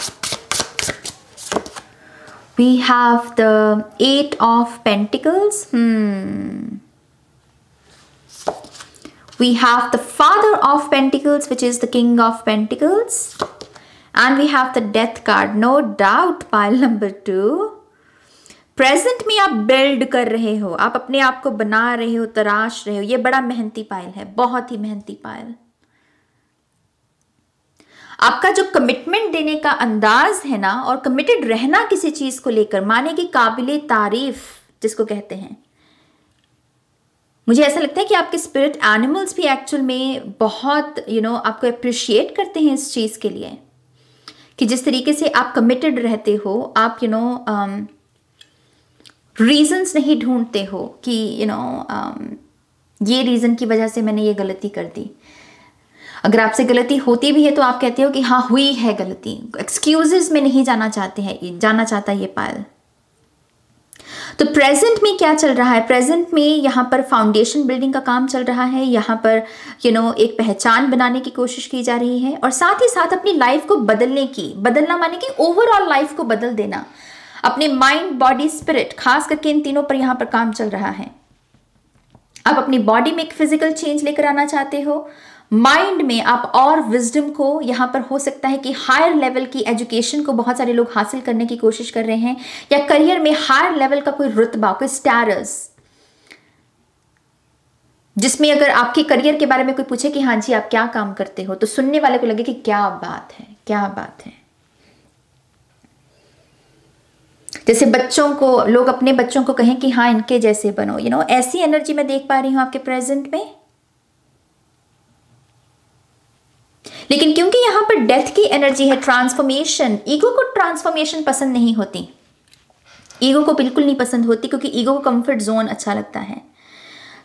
We have the Eight of Pentacles. We have the Father of Pentacles, which is the King of Pentacles. And we have the Death card. No doubt, pile number 2. Present में आप build कर रहे हो, आप अपने आप को बना रहे हो, तराश रहे हो। ये बड़ा मेहनती पायल है, बहुत ही मेहनती पायल। आपका जो कमिटमेंट देने का अंदाज है ना, और कमिटेड रहना किसी चीज को लेकर, माने कि काबिले तारीफ जिसको कहते हैं, मुझे ऐसा लगता है कि आपके स्पिरिट एनिमल्स भी एक्चुअल में बहुत आपको अप्रिशिएट करते हैं इस चीज के लिए, कि जिस तरीके से आप कमिटेड रहते हो। आप रीजंस नहीं ढूंढते हो कि ये रीजन की वजह से मैंने ये गलती कर दी। अगर आपसे गलती होती भी है तो आप कहते हो कि हाँ हुई है गलती, एक्सक्यूजेस में नहीं जाना चाहता ये पायल। तो प्रेजेंट में क्या चल रहा है? प्रेजेंट में यहाँ पर फाउंडेशन बिल्डिंग का काम चल रहा है, यहाँ पर एक पहचान बनाने की कोशिश की जा रही है, और साथ ही साथ अपनी लाइफ को बदलना माने कि ओवरऑल लाइफ को बदल देना, अपने माइंड, बॉडी, स्पिरिट, खास करके इन तीनों पर यहाँ पर काम चल रहा है। आप अपनी बॉडी में एक फिजिकल चेंज लेकर आना चाहते हो, माइंड में आप और विजडम को, यहाँ पर हो सकता है कि हायर लेवल की एजुकेशन को बहुत सारे लोग हासिल करने की कोशिश कर रहे हैं, या करियर में हायर लेवल का कोई रुतबा, कोई स्टेटस, जिसमें अगर आपके करियर के बारे में कोई पूछे कि हाँ जी आप क्या काम करते हो, तो सुनने वाले को लगे कि क्या बात है, क्या बात है। जैसे बच्चों को, लोग अपने बच्चों को कहें कि हाँ इनके जैसे बनो, ऐसी एनर्जी मैं देख पा रही हूं आपके प्रेजेंट में। लेकिन क्योंकि यहां पर डेथ की एनर्जी है, ट्रांसफॉर्मेशन, ईगो को ट्रांसफॉर्मेशन पसंद नहीं होती, ईगो को बिल्कुल नहीं पसंद होती, क्योंकि ईगो को कंफर्ट जोन अच्छा लगता है।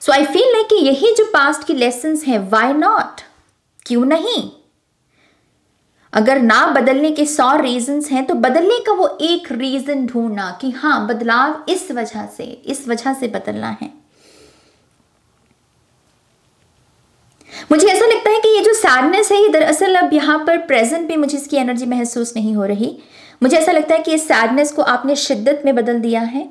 सो आई फील लाइक कि यही जो पास्ट की लेसन्स है, व्हाई नॉट, क्यों नहीं। अगर ना बदलने के 100 रीजंस हैं तो बदलने का वो एक रीजन ढूंढना कि हाँ बदलाव इस वजह से बदलना है। मुझे ऐसा लगता है कि ये जो सैडनेस है, ये दरअसल अब यहाँ पर प्रेजेंट में मुझे इसकी एनर्जी महसूस नहीं हो रही। मुझे ऐसा लगता है कि इस सैडनेस को आपने शिद्दत में बदल दिया है।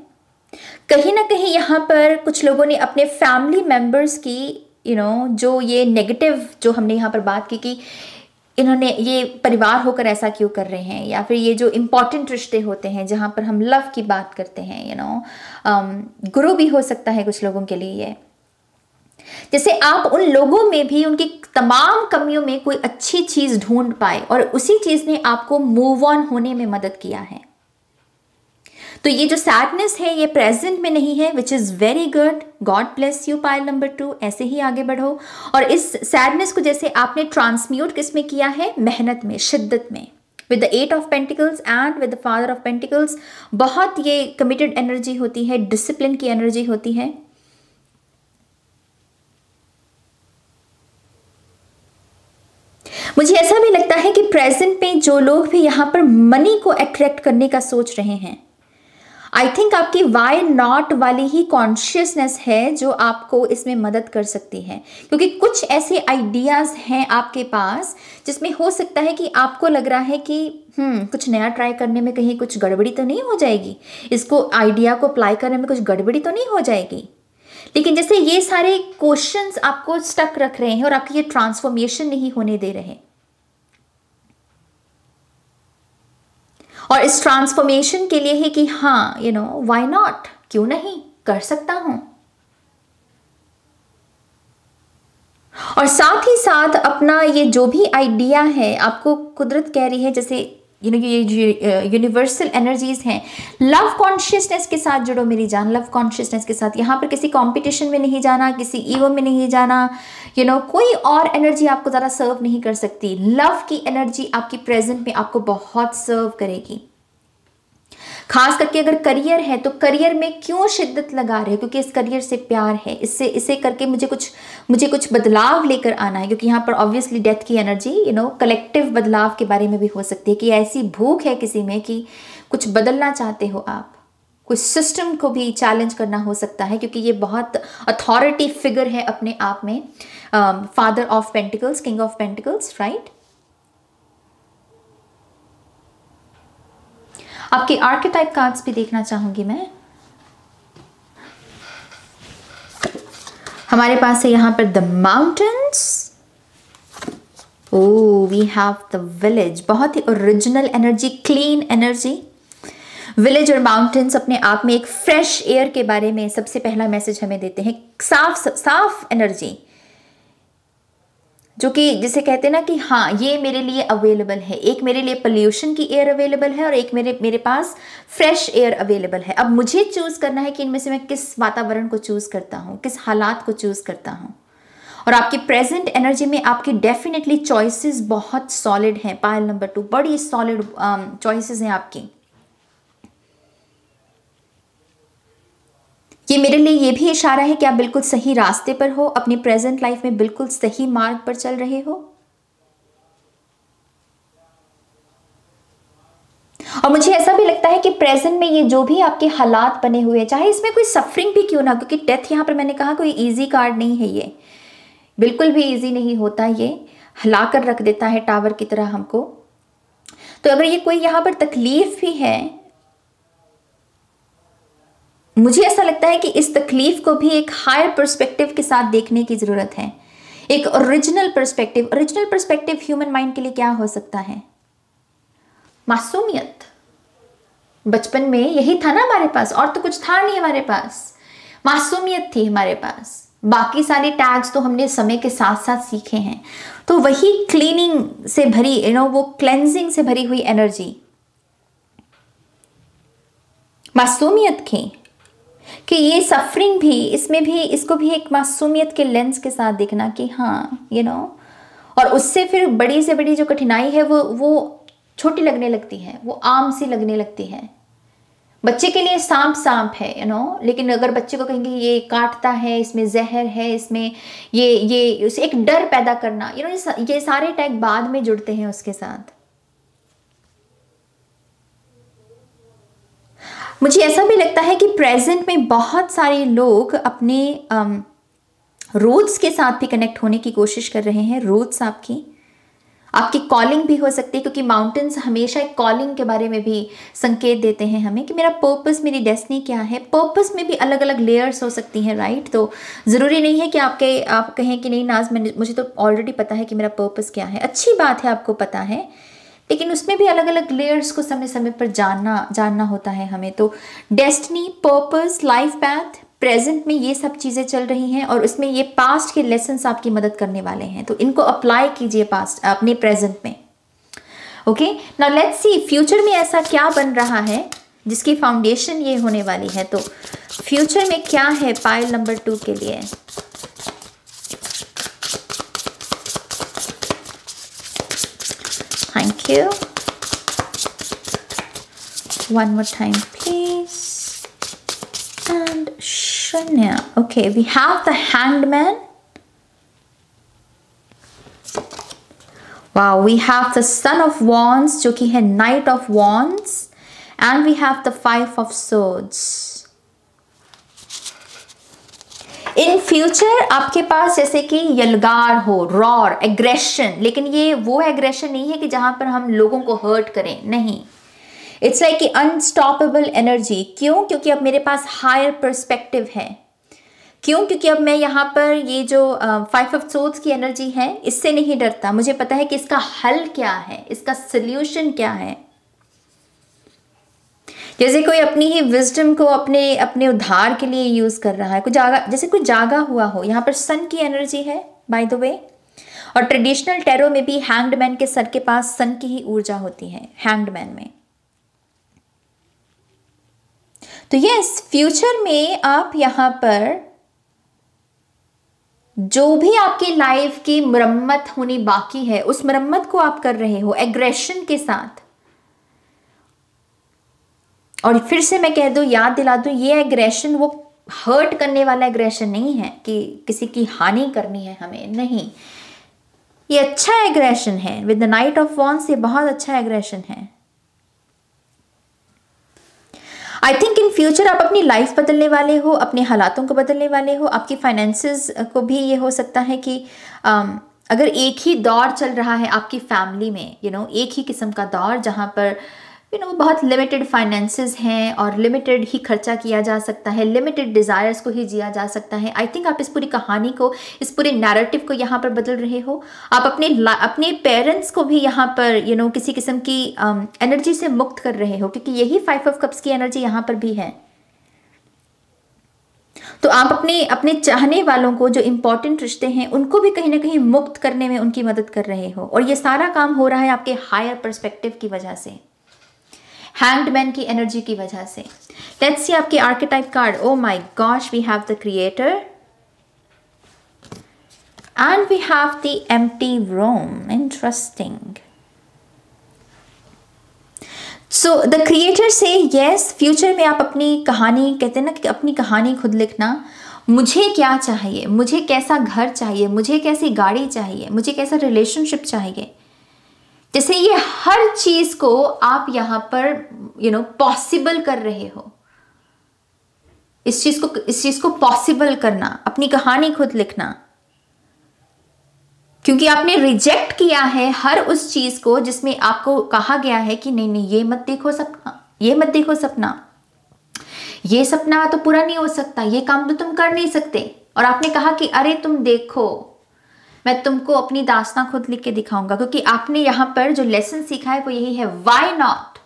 कहीं ना कहीं यहाँ पर कुछ लोगों ने अपने फैमिली मेंबर्स की जो ये नेगेटिव, जो हमने यहाँ पर बात की कि इन्होंने ये परिवार होकर ऐसा क्यों कर रहे हैं, या फिर ये जो इम्पॉर्टेंट रिश्ते होते हैं जहाँ पर हम लव की बात करते हैं, गुरु भी हो सकता है कुछ लोगों के लिए ये। जैसे आप उन लोगों में भी उनकी तमाम कमियों में कोई अच्छी चीज ढूंढ पाए, और उसी चीज ने आपको मूव ऑन होने में मदद किया है। तो ये जो सैडनेस है ये प्रेजेंट में नहीं है, which is very good. God bless you pile number 2, ऐसे ही आगे बढ़ो। और इस सैडनेस को जैसे आपने ट्रांसम्यूट किस में किया है? मेहनत में, शिद्दत में, with the 8 of pentacles and with the father of pentacles. बहुत ये कमिटेड एनर्जी होती है, डिसिप्लिन की एनर्जी होती है। मुझे ऐसा भी लगता है कि प्रेजेंट में जो लोग भी यहाँ पर मनी को अट्रैक्ट करने का सोच रहे हैं, आई थिंक आपकी वाई नॉट वाली ही कॉन्शियसनेस है जो आपको इसमें मदद कर सकती है, क्योंकि कुछ ऐसे आइडियाज़ हैं आपके पास जिसमें हो सकता है कि आपको लग रहा है कि कुछ नया ट्राई करने में कहीं कुछ गड़बड़ी तो नहीं हो जाएगी, इसको आइडिया को अप्लाई करने में कुछ गड़बड़ी तो नहीं हो जाएगी। लेकिन जैसे ये सारे क्वेश्चंस आपको स्टक रख रहे हैं और आपकी ये ट्रांसफॉर्मेशन नहीं होने दे रहे, और इस ट्रांसफॉर्मेशन के लिए है कि हाँ व्हाई नॉट, क्यों नहीं, कर सकता हूं। और साथ ही साथ अपना ये जो भी आइडिया है, आपको कुदरत कह रही है, जैसे ये यूनिवर्सल एनर्जीज हैं, लव कॉन्शियसनेस के साथ जुड़ो मेरी जान, लव कॉन्शियसनेस के साथ। यहाँ पर किसी कंपटीशन में नहीं जाना, किसी ईगो में नहीं जाना, कोई और एनर्जी आपको ज़्यादा सर्व नहीं कर सकती। लव की एनर्जी आपकी प्रेजेंट में आपको बहुत सर्व करेगी। खास करके अगर करियर है तो करियर में क्यों शिद्दत लगा रहे हो? क्योंकि इस करियर से प्यार है, इसे करके मुझे कुछ बदलाव लेकर आना है। क्योंकि यहाँ पर ऑब्वियसली डेथ की एनर्जी कलेक्टिव बदलाव के बारे में भी हो सकती है, कि ऐसी भूख है किसी में कि कुछ बदलना चाहते हो आप, कुछ सिस्टम को भी चैलेंज करना हो सकता है, क्योंकि ये बहुत अथॉरिटी फिगर है अपने आप में, father of pentacles, king of pentacles, right. आपके आर्केटाइप कार्ड्स भी देखना चाहूंगी मैं। हमारे पास है यहाँ पर the mountains, oh we have the village, बहुत ही original energy, clean energy. Village और माउंटेन्स अपने आप में एक फ्रेश एयर के बारे में सबसे पहला मैसेज हमें देते हैं, साफ एनर्जी, जो कि जिसे कहते हैं ना कि हाँ ये मेरे लिए अवेलेबल है। एक मेरे लिए पोल्यूशन की एयर अवेलेबल है और एक मेरे पास फ्रेश एयर अवेलेबल है। अब मुझे चूज करना है कि इनमें से मैं किस वातावरण को चूज करता हूँ, किस हालात को चूज करता हूँ। और आपकी प्रेजेंट एनर्जी में आपकी डेफिनेटली चॉइसेस बहुत सॉलिड हैं। पायल नंबर 2 बड़ी सॉलिड चॉइसेस हैं आपकी। ये मेरे लिए ये भी इशारा है कि आप बिल्कुल सही रास्ते पर हो, अपनी प्रेजेंट लाइफ में बिल्कुल सही मार्ग पर चल रहे हो। और मुझे ऐसा भी लगता है कि प्रेजेंट में ये जो भी आपके हालात बने हुए हैं, चाहे इसमें कोई सफरिंग भी क्यों ना, क्योंकि डेथ यहां पर मैंने कहा कोई इजी कार्ड नहीं है, ये बिल्कुल भी इजी नहीं होता, ये हिलाकर रख देता है टावर की तरह हमको। तो अगर ये कोई यहां पर तकलीफ भी है, मुझे ऐसा लगता है कि इस तकलीफ को भी एक हायर पर्सपेक्टिव के साथ देखने की जरूरत है, एक original perspective. Original perspective human mind के लिए क्या हो सकता है? मासूमियत। बचपन में यही था ना हमारे पास, और तो कुछ था नहीं हमारे पास, मासूमियत थी हमारे पास। बाकी सारे टैग्स तो हमने समय के साथ साथ सीखे हैं। तो वही क्लीनिंग से भरी, वो क्लेंजिंग से भरी हुई एनर्जी, मासूमियत की, कि ये सफरिंग भी, इसमें भी, इसको भी एक मासूमियत के लेंस के साथ देखना कि हाँ और उससे फिर बड़ी से बड़ी जो कठिनाई है वो छोटी लगने लगती है, वो आम सी लगने लगती है। बच्चे के लिए सांप है लेकिन अगर बच्चे को कहेंगे ये काटता है, इसमें जहर है, इसमें ये उसे एक डर पैदा करना, ये सारे टैग बाद में जुड़ते हैं उसके साथ। मुझे ऐसा भी लगता है कि प्रेजेंट में बहुत सारे लोग अपने रूट्स के साथ भी कनेक्ट होने की कोशिश कर रहे हैं। रूट्स आपकी कॉलिंग भी हो सकती है, क्योंकि माउंटेन्स हमेशा एक कॉलिंग के बारे में भी संकेत देते हैं हमें कि मेरा पर्पस, मेरी डेस्टिनी क्या है। पर्पस में भी अलग अलग लेयर्स हो सकती हैं, राइट। तो ज़रूरी नहीं है कि आप कहें कि नहीं नाज, मुझे तो ऑलरेडी पता है कि मेरा पर्पस क्या है। अच्छी बात है आपको पता है, लेकिन उसमें भी अलग अलग लेयर्स को समय समय पर जानना होता है हमें। तो destiny, purpose, life path, present में ये सब चीज़ें चल रही हैं और उसमें ये पास्ट के लेसन्स आपकी मदद करने वाले हैं। तो इनको अप्लाई कीजिए पास्ट अपने प्रेजेंट में। Okay, now let's see future में ऐसा क्या बन रहा है जिसकी फाउंडेशन ये होने वाली है। तो फ्यूचर में क्या है पाइल नंबर 2 के लिए? Thank you. One more time, please. And Shanya. Okay, we have the Hanged Man. Wow, we have the Son of Wands, जो कि है Knight of Wands, and we have the Five of Swords. In future आपके पास जैसे कि यलगार हो, roar, aggression, लेकिन ये वो एग्रेशन नहीं है कि जहां पर हम लोगों को हर्ट करें, नहीं। इट्स लाइक कि अनस्टॉपेबल एनर्जी। क्यों? क्योंकि अब मेरे पास हायर पर्सपेक्टिव है। क्यों? क्योंकि अब मैं यहाँ पर ये जो 5 ऑफ सोर्ड्स की एनर्जी है, इससे नहीं डरता। मुझे पता है कि इसका हल क्या है, इसका सल्यूशन क्या है। जैसे कोई अपनी ही विजडम को अपने उद्धार के लिए यूज कर रहा है, जैसे कोई जागा हुआ हो। यहाँ पर सन की एनर्जी है बाय द वे, और ट्रेडिशनल टैरो में भी हैंग्ड मैन के सर के पास सन की ही ऊर्जा होती है हैंग्ड मैन में। तो यस, फ्यूचर में आप यहाँ पर जो भी आपकी लाइफ की मरम्मत होनी बाकी है, उस मरम्मत को आप कर रहे हो एग्रेशन के साथ। और फिर से मैं कह दूं, याद दिला दूं, ये एग्रेशन वो हर्ट करने वाला एग्रेशन नहीं है कि किसी की हानि करनी है हमें, नहीं। ये अच्छा एग्रेशन है। With the night of wands ये बहुत अच्छा एग्रेशन है। आई थिंक इन फ्यूचर आप अपनी लाइफ बदलने वाले हो, अपने हालातों को बदलने वाले हो। आपकी फाइनेंसेस को भी ये हो सकता है कि अगर एक ही दौर चल रहा है आपकी फैमिली में, एक ही किस्म का दौर, जहाँ पर बहुत लिमिटेड फाइनेंसेस हैं और लिमिटेड ही खर्चा किया जा सकता है, लिमिटेड डिज़ायर्स को ही जिया जा सकता है। आई थिंक आप इस पूरी कहानी को, इस पूरे नैरेटिव को यहाँ पर बदल रहे हो। आप अपने पेरेंट्स को भी यहाँ पर किसी किस्म की एनर्जी से मुक्त कर रहे हो, क्योंकि यही 5 ऑफ कप्स की एनर्जी यहाँ पर भी है। तो आप अपने चाहने वालों को, जो इंपॉर्टेंट रिश्ते हैं, उनको भी कहीं ना कहीं मुक्त करने में उनकी मदद कर रहे हो। और ये सारा काम हो रहा है आपके हायर पर्सपेक्टिव की वजह से, हैंग्ड मैन की एनर्जी की वजह से। लेट्स सी आपके archetype card. Oh my gosh, we have the creator and we have the empty room. Interesting. So the creator से यस, फ्यूचर में आप अपनी कहानी, कहते हैं ना कि अपनी कहानी खुद लिखना। मुझे क्या चाहिए, मुझे कैसा घर चाहिए, मुझे कैसी गाड़ी चाहिए, मुझे कैसा रिलेशनशिप चाहिए, जैसे ये हर चीज को आप यहाँ पर पॉसिबल कर रहे हो। इस चीज को पॉसिबल करना, अपनी कहानी खुद लिखना, क्योंकि आपने रिजेक्ट किया है हर उस चीज को जिसमें आपको कहा गया है कि नहीं नहीं, ये मत देखो सपना, ये मत देखो सपना, ये सपना तो पूरा नहीं हो सकता, ये काम तो तुम कर नहीं सकते। और आपने कहा कि अरे तुम देखो, मैं तुमको अपनी दास्तां खुद लिख के दिखाऊंगा, क्योंकि आपने यहां पर जो लेसन सीखा है वो यही है, व्हाई नॉट।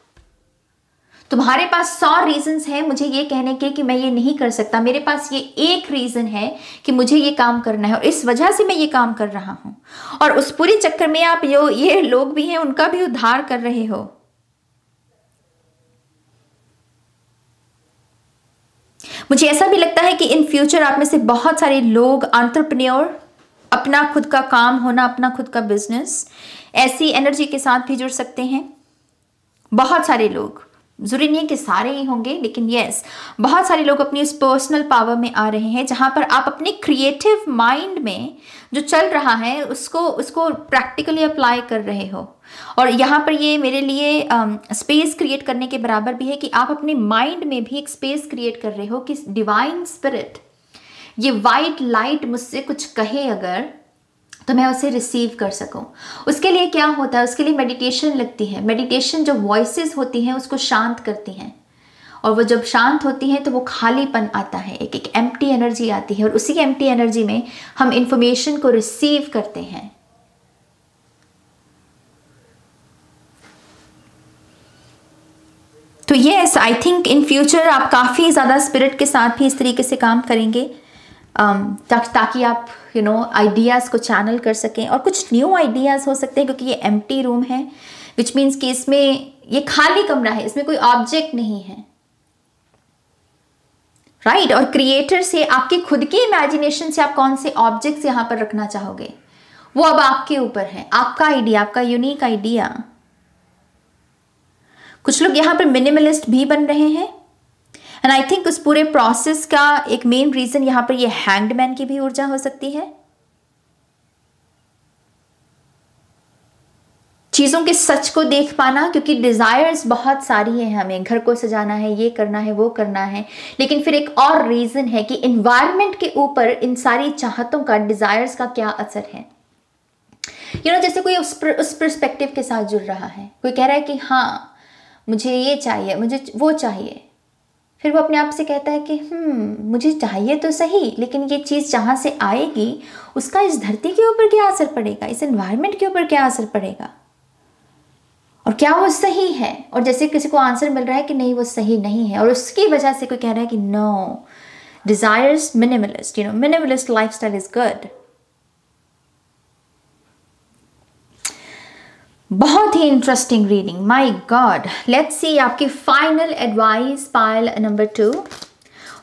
तुम्हारे पास 100 रीजंस हैं मुझे ये कहने के कि मैं ये नहीं कर सकता, मेरे पास ये एक रीजन है कि मुझे ये काम करना है और इस वजह से मैं ये काम कर रहा हूं। और उस पूरे चक्कर में आप ये लोग भी हैं, उनका भी उद्धार कर रहे हो। मुझे ऐसा भी लगता है कि इन फ्यूचर आप में से बहुत सारे लोग एंटरप्रेन्योर, अपना खुद का काम होना, अपना खुद का बिजनेस, ऐसी एनर्जी के साथ भी जुड़ सकते हैं। बहुत सारे लोग, जरूरी नहीं है कि सारे ही होंगे, लेकिन यस, बहुत सारे लोग अपनी उस पर्सनल पावर में आ रहे हैं जहां पर आप अपने क्रिएटिव माइंड में जो चल रहा है उसको प्रैक्टिकली अप्लाई कर रहे हो। और यहाँ पर ये मेरे लिए स्पेस क्रिएट करने के बराबर भी है कि आप अपने माइंड में भी एक स्पेस क्रिएट कर रहे हो कि डिवाइन स्पिरिट, ये वाइट लाइट मुझसे कुछ कहे अगर, तो मैं उसे रिसीव कर सकूं। उसके लिए क्या होता है, उसके लिए मेडिटेशन लगती है। मेडिटेशन जो वॉइसेस होती हैं उसको शांत करती हैं, और वो जब शांत होती हैं तो वो खालीपन आता है, एक एम्प्टी एनर्जी आती है, और उसी एम्प्टी एनर्जी में हम इंफॉर्मेशन को रिसीव करते हैं। तो yes, I think in future आप काफ़ी ज़्यादा स्पिरिट के साथ भी इस तरीके से काम करेंगे ताकि आप आइडियाज़ को चैनल कर सकें, और कुछ न्यू आइडियाज़ हो सकते हैं, क्योंकि ये एम्प्टी रूम है, विच मीन्स कि इसमें ये खाली कमरा है, इसमें कोई ऑब्जेक्ट नहीं है, राइट। और क्रिएटर से, आपके खुद की इमेजिनेशन से आप कौन से ऑब्जेक्ट्स यहाँ पर रखना चाहोगे, वो अब आपके ऊपर है, आपका आइडिया, आपका यूनिक आइडिया। कुछ लोग यहाँ पर मिनिमलिस्ट भी बन रहे हैं, एंड आई थिंक उस पूरे प्रोसेस का एक मेन रीजन यहाँ पर ये हैंग्ड मैन की भी ऊर्जा हो सकती है। चीजों के सच को देख पाना, क्योंकि डिजायर्स बहुत सारी हैं, हमें घर को सजाना है, ये करना है, वो करना है, लेकिन फिर एक और रीजन है कि इन्वायरमेंट के ऊपर इन सारी चाहतों का, डिजायर्स का क्या असर है। जैसे कोई उस पर्सपेक्टिव के साथ जुड़ रहा है, कोई कह रहा है कि हाँ मुझे ये चाहिए, मुझे वो चाहिए, फिर वो अपने आप से कहता है कि मुझे चाहिए तो सही, लेकिन ये चीज़ जहाँ से आएगी उसका इस धरती के ऊपर क्या असर पड़ेगा, इस एनवायरनमेंट के ऊपर क्या असर पड़ेगा, और क्या वो सही है। और जैसे किसी को आंसर मिल रहा है कि नहीं वो सही नहीं है, और उसकी वजह से कोई कह रहा है कि no, desires minimalist, minimalist lifestyle is good. बहुत ही interesting reading, my god. Let's see आपकी final advice, pile number 2।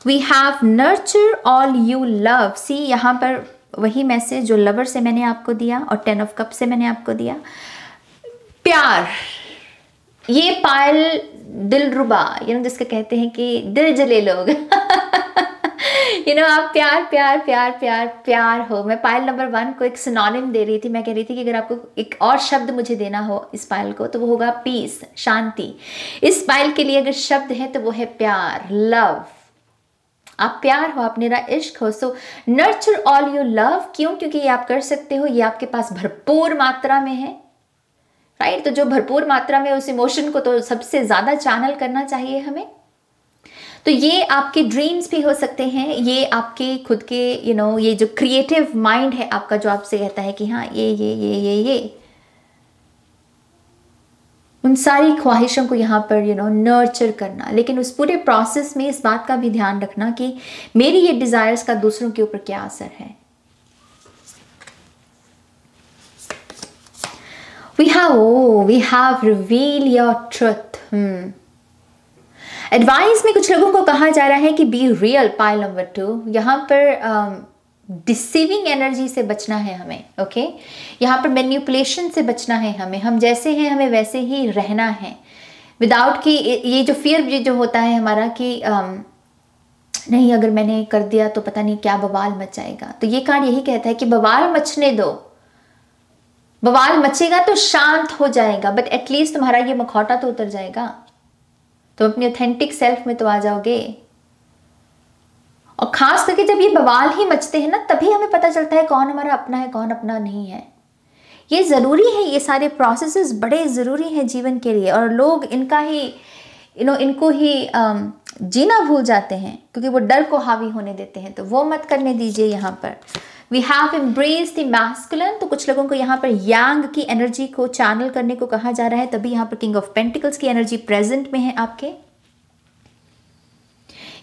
We have nurture all you love. See यहाँ पर वही मैसेज जो लवर से मैंने आपको दिया और 10 ऑफ कप से मैंने आपको दिया। प्यार, ये पायल दिलरुबा, जिसको कहते हैं कि दिल जले लोग आप प्यार प्यार प्यार प्यार प्यार हो। मैं पायल नंबर 1 को एक सिनोनिम दे रही थी, मैं कह रही थी कि अगर आपको एक और शब्द मुझे देना हो इस पायल को तो वो होगा पीस, शांति। इस पायल के लिए अगर शब्द है तो वो है प्यार, लव। आप प्यार हो, आप मेरा इश्क हो। सो नर्चर ऑल यू लव। क्यों? क्योंकि ये आप कर सकते हो, ये आपके पास भरपूर मात्रा में है। राइट। तो जो भरपूर मात्रा में उस इमोशन को तो सबसे ज़्यादा चैनल करना चाहिए हमें। तो ये आपके ड्रीम्स भी हो सकते हैं, ये आपके खुद के ये जो क्रिएटिव माइंड है आपका, जो आपसे कहता है कि हाँ ये उन सारी ख्वाहिशों को यहाँ पर नर्चर करना। लेकिन उस पूरे प्रोसेस में इस बात का भी ध्यान रखना कि मेरी ये डिजायर्स का दूसरों के ऊपर क्या असर है। we have reveal your truth। Advice में कुछ लोगों को कहा जा रहा है कि बी रियल, पाइल नंबर 2। यहाँ पर डिसीविंग एनर्जी से बचना है हमें, ओके। यहाँ पर मैनिपुलेशन से बचना है हमें। हम जैसे हैं हमें वैसे ही रहना है, विदाउट कि ये जो फियर जो होता है हमारा कि नहीं अगर मैंने कर दिया तो पता नहीं क्या बवाल मच जाएगा। तो ये कार्ड यही कहता है कि बवाल मचने दो, बवाल मचेगा तो शांत हो जाएगा, बट एटलीस्ट तुम्हारा ये मखौटा तो उतर जाएगा, तुम अपनी ऑथेंटिक सेल्फ में तो आ जाओगे। और खास करके जब ये बवाल ही मचते हैं ना, तभी हमें पता चलता है कौन हमारा अपना है कौन अपना नहीं है। ये ज़रूरी है, ये सारे प्रोसेसेस बड़े ज़रूरी हैं जीवन के लिए, और लोग इनका ही इनको ही जीना भूल जाते हैं क्योंकि वो डर को हावी होने देते हैं। तो वो मत करने दीजिए। यहाँ पर we have embrace the masculine. तो कुछ लोगों को यहाँ पर यांग की एनर्जी को चैनल करने को कहा जा रहा है, तभी यहाँ पर किंग ऑफ पेंटिकल्स की एनर्जी प्रेजेंट में है आपके।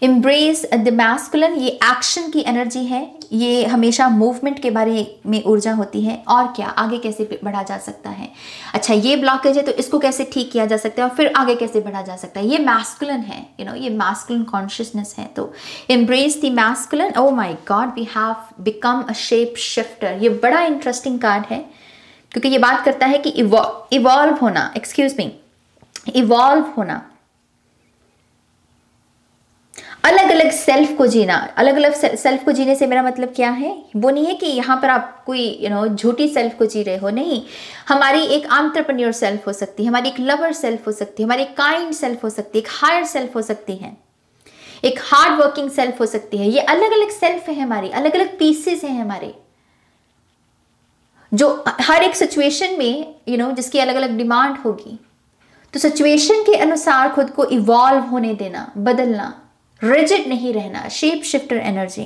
एम्ब्रेस द मैस्कुलिन, ये एक्शन की एनर्जी है, ये हमेशा मूवमेंट के बारे में ऊर्जा होती है। और क्या आगे कैसे बढ़ा जा सकता है, अच्छा ये ब्लॉकेज है तो इसको कैसे ठीक किया जा सकता है और फिर आगे कैसे बढ़ा जा सकता है। ये मैस्कुलिन है, ये मैस्कुलिन कॉन्शियसनेस है। तो embrace the masculine. Oh my god, we have become a shape shifter. ये बड़ा इंटरेस्टिंग कार्ड है क्योंकि ये बात करता है कि इवॉल्व होना, इवॉल्व होना, अलग अलग सेल्फ को जीना। अलग अलग सेल्फ को जीने से मेरा मतलब क्या है, वो नहीं है कि यहाँ पर आप कोई झूठी सेल्फ को जी रहे हो, नहीं। हमारी एक एंटरप्रेन्योर सेल्फ हो सकती है, हमारी एक लवर सेल्फ हो सकती है, हमारी एक काइंड सेल्फ हो सकती है, एक हायर सेल्फ हो सकती है, एक हार्ड वर्किंग सेल्फ हो सकती है। ये अलग अलग सेल्फ है हमारी, अलग अलग पीसेस हैं हमारे, जो हर एक सिचुएशन में जिसकी अलग अलग डिमांड होगी। तो सिचुएशन के अनुसार खुद को इवॉल्व होने देना, बदलना, रिजिड नहीं रहना, शेप शिफ्टर एनर्जी।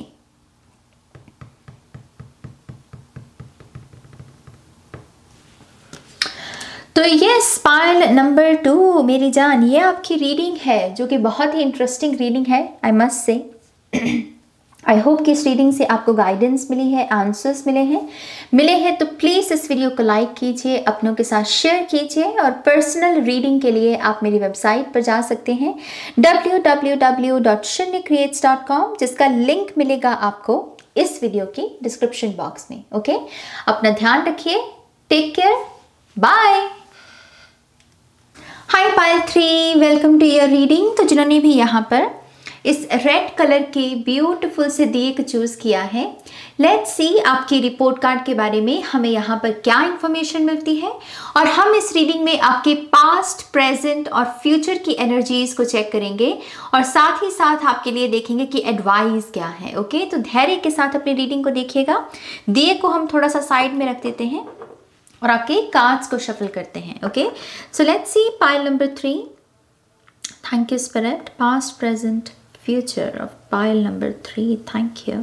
तो ये स्पाइल नंबर 2 मेरी जान, ये आपकी रीडिंग है जो कि बहुत ही इंटरेस्टिंग रीडिंग है, I must say. I hope कि इस रीडिंग से आपको गाइडेंस मिली है, आंसर्स मिले हैं। तो प्लीज़ इस वीडियो को लाइक कीजिए, अपनों के साथ शेयर कीजिए, और पर्सनल रीडिंग के लिए आप मेरी वेबसाइट पर जा सकते हैं www.shunyacreates.com, जिसका लिंक मिलेगा आपको इस वीडियो की डिस्क्रिप्शन बॉक्स में। ओके, अपना ध्यान रखिए, take care, bye. Hi pile 3, welcome to your reading. तो जिन्होंने भी यहाँ पर इस रेड कलर के ब्यूटीफुल से दिए को चूज़ किया है, लेट्स सी आपकी रिपोर्ट कार्ड के बारे में हमें यहाँ पर क्या इन्फॉर्मेशन मिलती है। और हम इस रीडिंग में आपके पास्ट, प्रेजेंट और फ्यूचर की एनर्जीज को चेक करेंगे, और साथ ही साथ आपके लिए देखेंगे कि एडवाइस क्या है। ओके, तो धैर्य के साथ अपनी रीडिंग को देखिएगा। दिए को हम थोड़ा सा साइड में रख देते हैं और आपके कार्ड्स को शफल करते हैं। Okay, so let's see pile number 3। Thank you spirit, past, present, future of pile number 3. Thank you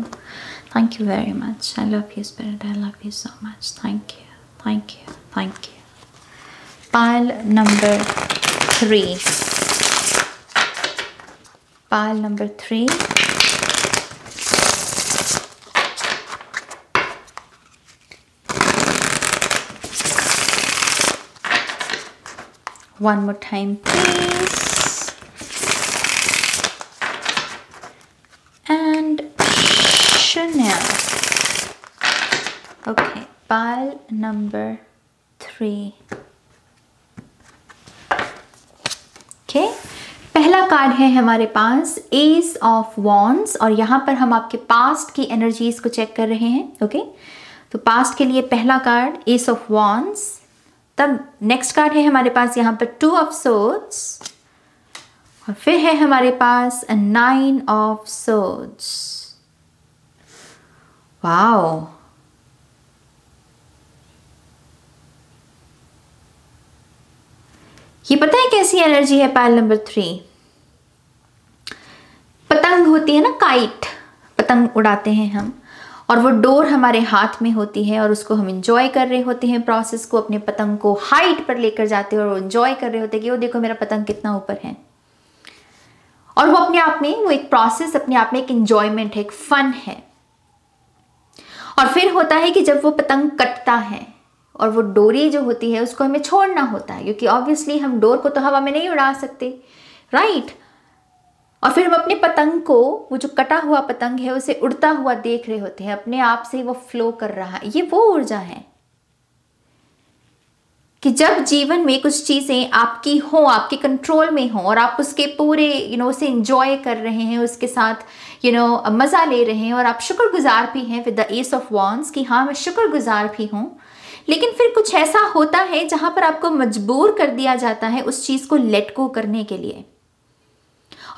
very much. I love you spirit, I love you so much. Thank you. Pile number 3. Pile number 3. One more time please. And Chanel. Okay, pile number 3. Okay, पहला card है हमारे पास ace of wands, और यहाँ पर हम आपके past की एनर्जीज को चेक कर रहे हैं। ओके, तो पास्ट के लिए पहला कार्ड एस ऑफ वॉन्ड्स। तब नेक्स्ट कार्ड है हमारे पास यहाँ पर 2 ऑफ सोर्ड्स, और फिर है हमारे पास 9 ऑफ सोर्ड्स। वाओ, ये पता है कैसी एनर्जी है पायल नंबर 3? पतंग होती है ना, काइट, पतंग उड़ाते हैं हम, और वो डोर हमारे हाथ में होती है और उसको हम इंजॉय कर रहे होते हैं प्रोसेस को, अपने पतंग को हाइट पर लेकर जाते हैं और इंजॉय कर रहे होते हैं कि वो देखो मेरा पतंग कितना ऊपर है। और वो अपने आप में, वो एक प्रोसेस अपने आप में एक इंजॉयमेंट है, एक फन है। और फिर होता है कि जब वो पतंग कटता है और वो डोरी जो होती है उसको हमें छोड़ना होता है, क्योंकि ऑब्वियसली हम डोर को तो हवा में नहीं उड़ा सकते, राइट। और फिर हम अपने पतंग को, वो जो कटा हुआ पतंग है उसे उड़ता हुआ देख रहे होते हैं, अपने आप से वो फ्लो कर रहा है। ये वो ऊर्जा है कि जब जीवन में कुछ चीजें आपकी हो, आपके कंट्रोल में हो और आप उसके पूरे उसे एंजॉय कर रहे हैं, उसके साथ मजा ले रहे हैं और आप शुक्रगुजार भी हैं with the S of wands कि हाँ मैं शुक्रगुजार भी हूं। लेकिन फिर कुछ ऐसा होता है जहां पर आपको मजबूर कर दिया जाता है उस चीज को लेट गो करने के लिए,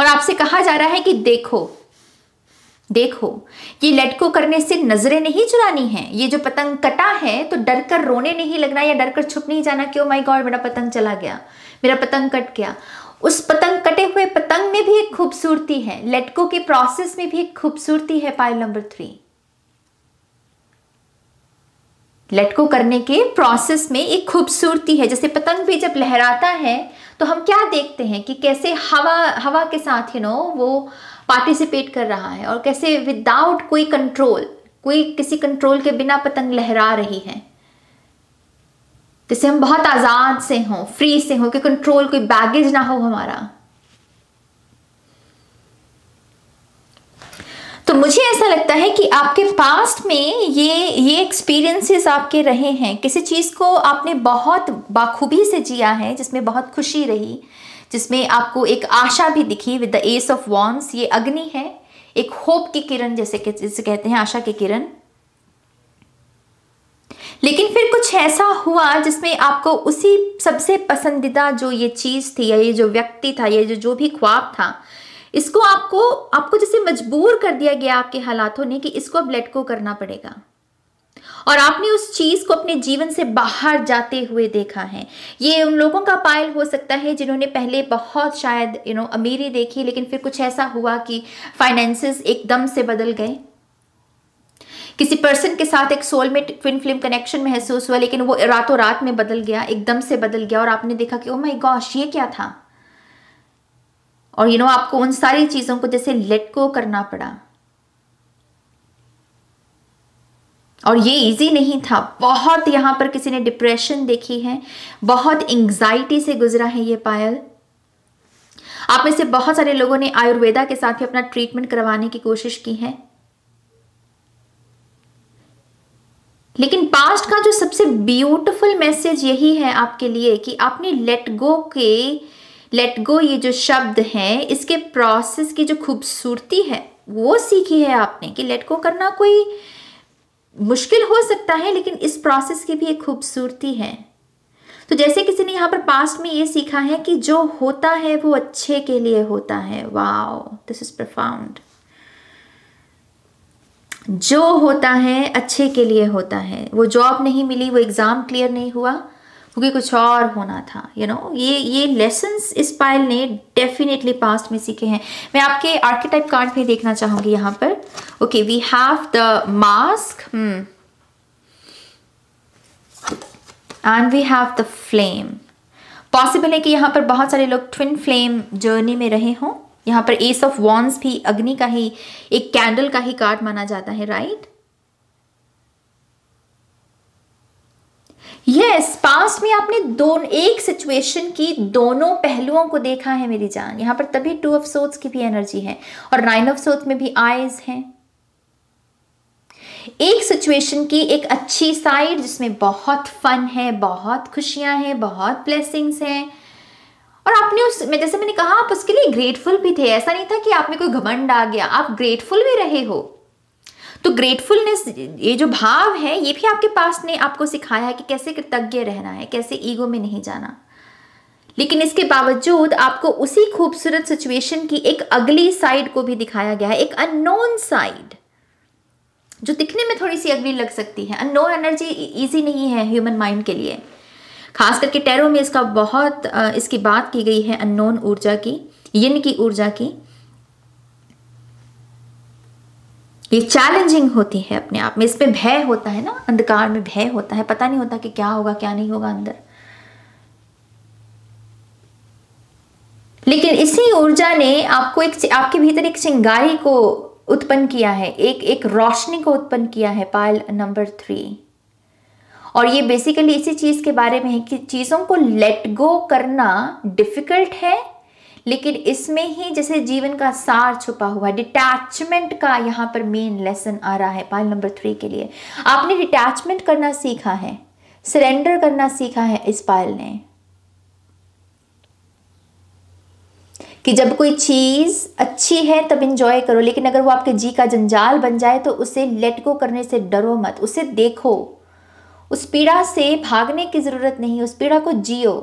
और आपसे कहा जा रहा है कि देखो देखो, ये लेट गो करने से नजरें नहीं चुरानी है। ये जो पतंग कटा है तो डर कर रोने नहीं लगना या डर कर छुप नहीं जाना कि ओ माय गॉड मेरा पतंग चला गया, मेरा पतंग कट गया। उस पतंग, कटे हुए पतंग में भी एक खूबसूरती है, लेट गो के प्रोसेस में भी एक खूबसूरती है। पायल नंबर 3, लेट गो करने के प्रोसेस में एक खूबसूरती है। जैसे पतंग भी जब लहराता है तो हम क्या देखते हैं कि कैसे हवा के साथ वो पार्टिसिपेट कर रहा है और कैसे विदाउट कोई कंट्रोल, कोई किसी कंट्रोल के बिना पतंग लहरा रही है। जैसे हम बहुत आजाद से हों, फ्री से हों, कि कंट्रोल, कोई बैगेज ना हो हमारा। तो मुझे ऐसा लगता है कि आपके पास्ट में ये एक्सपीरियंसेस आपके रहे हैं, किसी चीज को आपने बहुत बाखूबी से जिया है, जिसमें बहुत खुशी रही, जिसमें आपको एक आशा भी दिखी with the S of wands. ये अग्नि है, एक होप की किरण, जैसे कहते हैं, आशा की किरण। लेकिन फिर कुछ ऐसा हुआ जिसमें आपको उसी सबसे पसंदीदा जो ये चीज थी या ये जो व्यक्ति था, ये जो भी ख्वाब था, इसको आपको जैसे मजबूर कर दिया गया आपके हालातों ने कि इसको अब लेट गो करना पड़ेगा। और आपने उस चीज को अपने जीवन से बाहर जाते हुए देखा है। ये उन लोगों का पायल हो सकता है जिन्होंने पहले बहुत शायद अमीरी देखी, लेकिन फिर कुछ ऐसा हुआ कि फाइनेंसेस एकदम से बदल गए। किसी पर्सन के साथ एक सोलमेट ट्विन फ्लेम कनेक्शन महसूस हुआ, लेकिन वो रातों रात में बदल गया, एकदम से बदल गया, और आपने देखा कि ओ माय गॉश ये क्या था। और आपको उन सारी चीजों को जैसे लेट गो करना पड़ा। और ये इजी नहीं था, बहुत यहां पर किसी ने डिप्रेशन देखी है, बहुत एंग्जाइटी से गुजरा है ये पायल। आप में से बहुत सारे लोगों ने आयुर्वेदा के साथ भी अपना ट्रीटमेंट करवाने की कोशिश की है। लेकिन पास्ट का जो सबसे ब्यूटीफुल मैसेज यही है आपके लिए कि आपने लेट गो ये जो शब्द है, इसके प्रोसेस की जो खूबसूरती है वो सीखी है आपने कि लेट गो करना कोई मुश्किल हो सकता है, लेकिन इस प्रोसेस की भी एक खूबसूरती है। तो जैसे किसी ने यहाँ पर पास्ट में ये सीखा है कि जो होता है वो अच्छे के लिए होता है। Wow, this is profound. जो होता है अच्छे के लिए होता है। वो जॉब नहीं मिली, वो एग्जाम क्लियर नहीं हुआ क्योंकि कुछ और होना था। ये लेसन्स इस पायल ने डेफिनेटली पास्ट में सीखे हैं। मैं आपके आर्केटाइप कार्ड पे देखना चाहूंगी यहाँ पर। Okay, we have the mask and we have the flame. Possible है कि यहाँ पर बहुत सारे लोग ट्विन फ्लेम जर्नी में रहे हों। यहाँ पर एस ऑफ वॉन्ड्स भी अग्नि का ही, एक कैंडल का ही कार्ड माना जाता है, राइट? यस, पास्ट में आपने एक सिचुएशन की दोनों पहलुओं को देखा है मेरी जान। यहाँ पर तभी 2 ऑफ सोर्ड्स की भी एनर्जी है और 9 ऑफ सोर्ड्स में भी आईज हैं। एक सिचुएशन की एक अच्छी साइड जिसमें बहुत फन है, बहुत खुशियां हैं, बहुत ब्लेसिंग्स हैं, और आपने जैसे मैंने कहा, आप उसके लिए ग्रेटफुल भी थे। ऐसा नहीं था कि आप में कोई घमंड आ गया, आप ग्रेटफुल भी रहे हो। तो ग्रेटफुलनेस, ये जो भाव है, ये भी आपके पास ने आपको सिखाया है कि कैसे कृतज्ञ रहना है, कैसे ईगो में नहीं जाना। लेकिन इसके बावजूद आपको उसी खूबसूरत सिचुएशन की एक अगली साइड को भी दिखाया गया है, एक अननोन साइड जो दिखने में थोड़ी सी अगली लग सकती है। अननोन एनर्जी इजी नहीं है ह्यूमन माइंड के लिए। खास करके टैरो में इसका बहुत इसकी बात की गई है अननोन ऊर्जा की, यिन की ऊर्जा की। ये चैलेंजिंग होती है अपने आप में, इसमें भय होता है ना, अंधकार में भय होता है, पता नहीं होता कि क्या होगा क्या नहीं होगा अंदर। लेकिन इसी ऊर्जा ने आपको आपके भीतर एक चिंगारी को उत्पन्न किया है, एक रोशनी को उत्पन्न किया है, पायल नंबर 3। और ये बेसिकली इसी चीज के बारे में है कि चीजों को लेट गो करना डिफिकल्ट है, लेकिन इसमें ही जैसे जीवन का सार छुपा हुआ है। डिटैचमेंट का यहाँ पर मेन लेसन आ रहा है पायल नंबर 3 के लिए। आपने डिटैचमेंट करना सीखा है, सरेंडर करना सीखा है इस पायल ने, कि जब कोई चीज अच्छी है तब इंजॉय करो, लेकिन अगर वो आपके जी का जंजाल बन जाए तो उसे लेट गो करने से डरो मत, उसे देखो। उस पीड़ा से भागने की जरूरत नहीं, उस पीड़ा को जियो।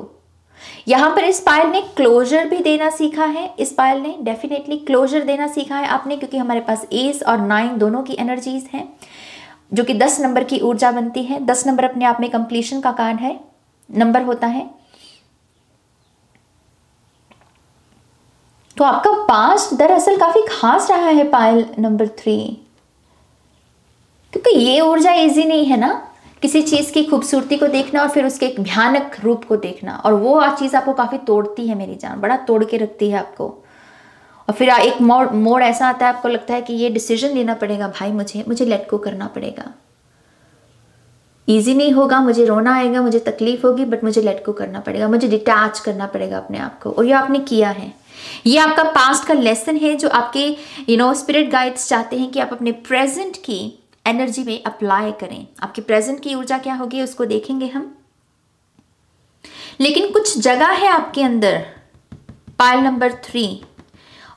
यहां पर इस पायल ने क्लोजर भी देना सीखा है, इस पायल ने डेफिनेटली क्लोजर देना सीखा है आपने, क्योंकि हमारे पास एस और 9 दोनों की एनर्जीज हैं, जो कि 10 नंबर की ऊर्जा बनती है। 10 नंबर अपने आप में कंप्लीशन का कार्ड है, नंबर होता है। तो आपका पास्ट दरअसल काफी खास रहा है पायल नंबर 3, क्योंकि ये ऊर्जा इजी नहीं है ना, किसी चीज की खूबसूरती को देखना और फिर उसके एक भयानक रूप को देखना, और वो चीज आपको काफी तोड़ती है मेरी जान, बड़ा तोड़ के रखती है आपको। और फिर एक मोड़ ऐसा आता है, आपको लगता है कि ये डिसीजन लेना पड़ेगा भाई, मुझे लेट गो करना पड़ेगा। इजी नहीं होगा, मुझे रोना आएगा, मुझे तकलीफ होगी, बट मुझे लेट गो करना पड़ेगा, मुझे डिटैच करना पड़ेगा अपने आप को। और ये आपने किया है, ये आपका पास्ट का लेसन है जो आपके स्पिरिट गाइड्स चाहते हैं कि आप अपने प्रेजेंट की एनर्जी में अप्लाई करें। आपकी प्रेजेंट की ऊर्जा क्या होगी उसको देखेंगे हम। लेकिन कुछ जगह है आपके अंदर पायल नंबर 3,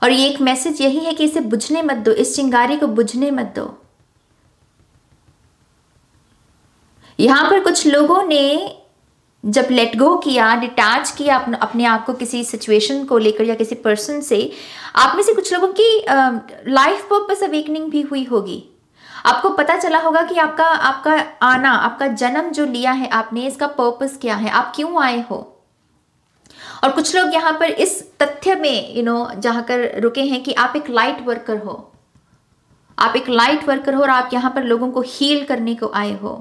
और ये एक मैसेज यही है कि इसे बुझने मत दो, इस चिंगारी को बुझने मत दो। यहां पर कुछ लोगों ने जब लेट गो किया, डिटैच किया अपने आप को किसी सिचुएशन को लेकर या किसी पर्सन से, आप में से कुछ लोगों की लाइफ पर्पस अवेकनिंग भी हुई होगी। आपको पता चला होगा कि आपका आना, आपका जन्म जो लिया है आपने, इसका पर्पस क्या है, आप क्यों आए हो। और कुछ लोग यहाँ पर इस तथ्य में जहाँ कर रुके हैं कि आप एक लाइट वर्कर हो, आप एक लाइट वर्कर हो और आप यहाँ पर लोगों को हील करने को आए हो।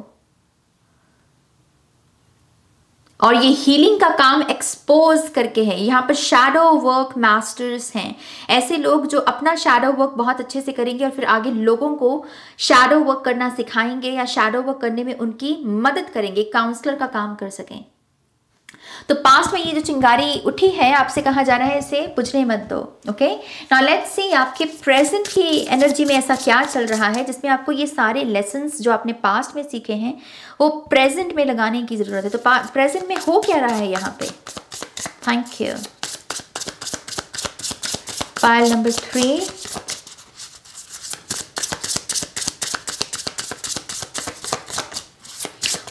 और ये हीलिंग का काम एक्सपोज करके है। यहाँ पर शैडो वर्क मास्टर्स हैं, ऐसे लोग जो अपना शैडो वर्क बहुत अच्छे से करेंगे और फिर आगे लोगों को शैडो वर्क करना सिखाएंगे या शैडो वर्क करने में उनकी मदद करेंगे, काउंसलर का काम कर सकें। तो पास्ट में ये जो चिंगारी उठी है, आपसे कहा जा रहा है इसे बुझने मत दो। ओके, नाउ लेट्स सी आपके प्रेजेंट की एनर्जी में ऐसा क्या चल रहा है जिसमें आपको ये सारे लेसन्स जो आपने पास्ट में सीखे हैं वो प्रेजेंट में लगाने की जरूरत है। तो प्रेजेंट में हो क्या रहा है यहाँ पे। Thank you. Pile number 3,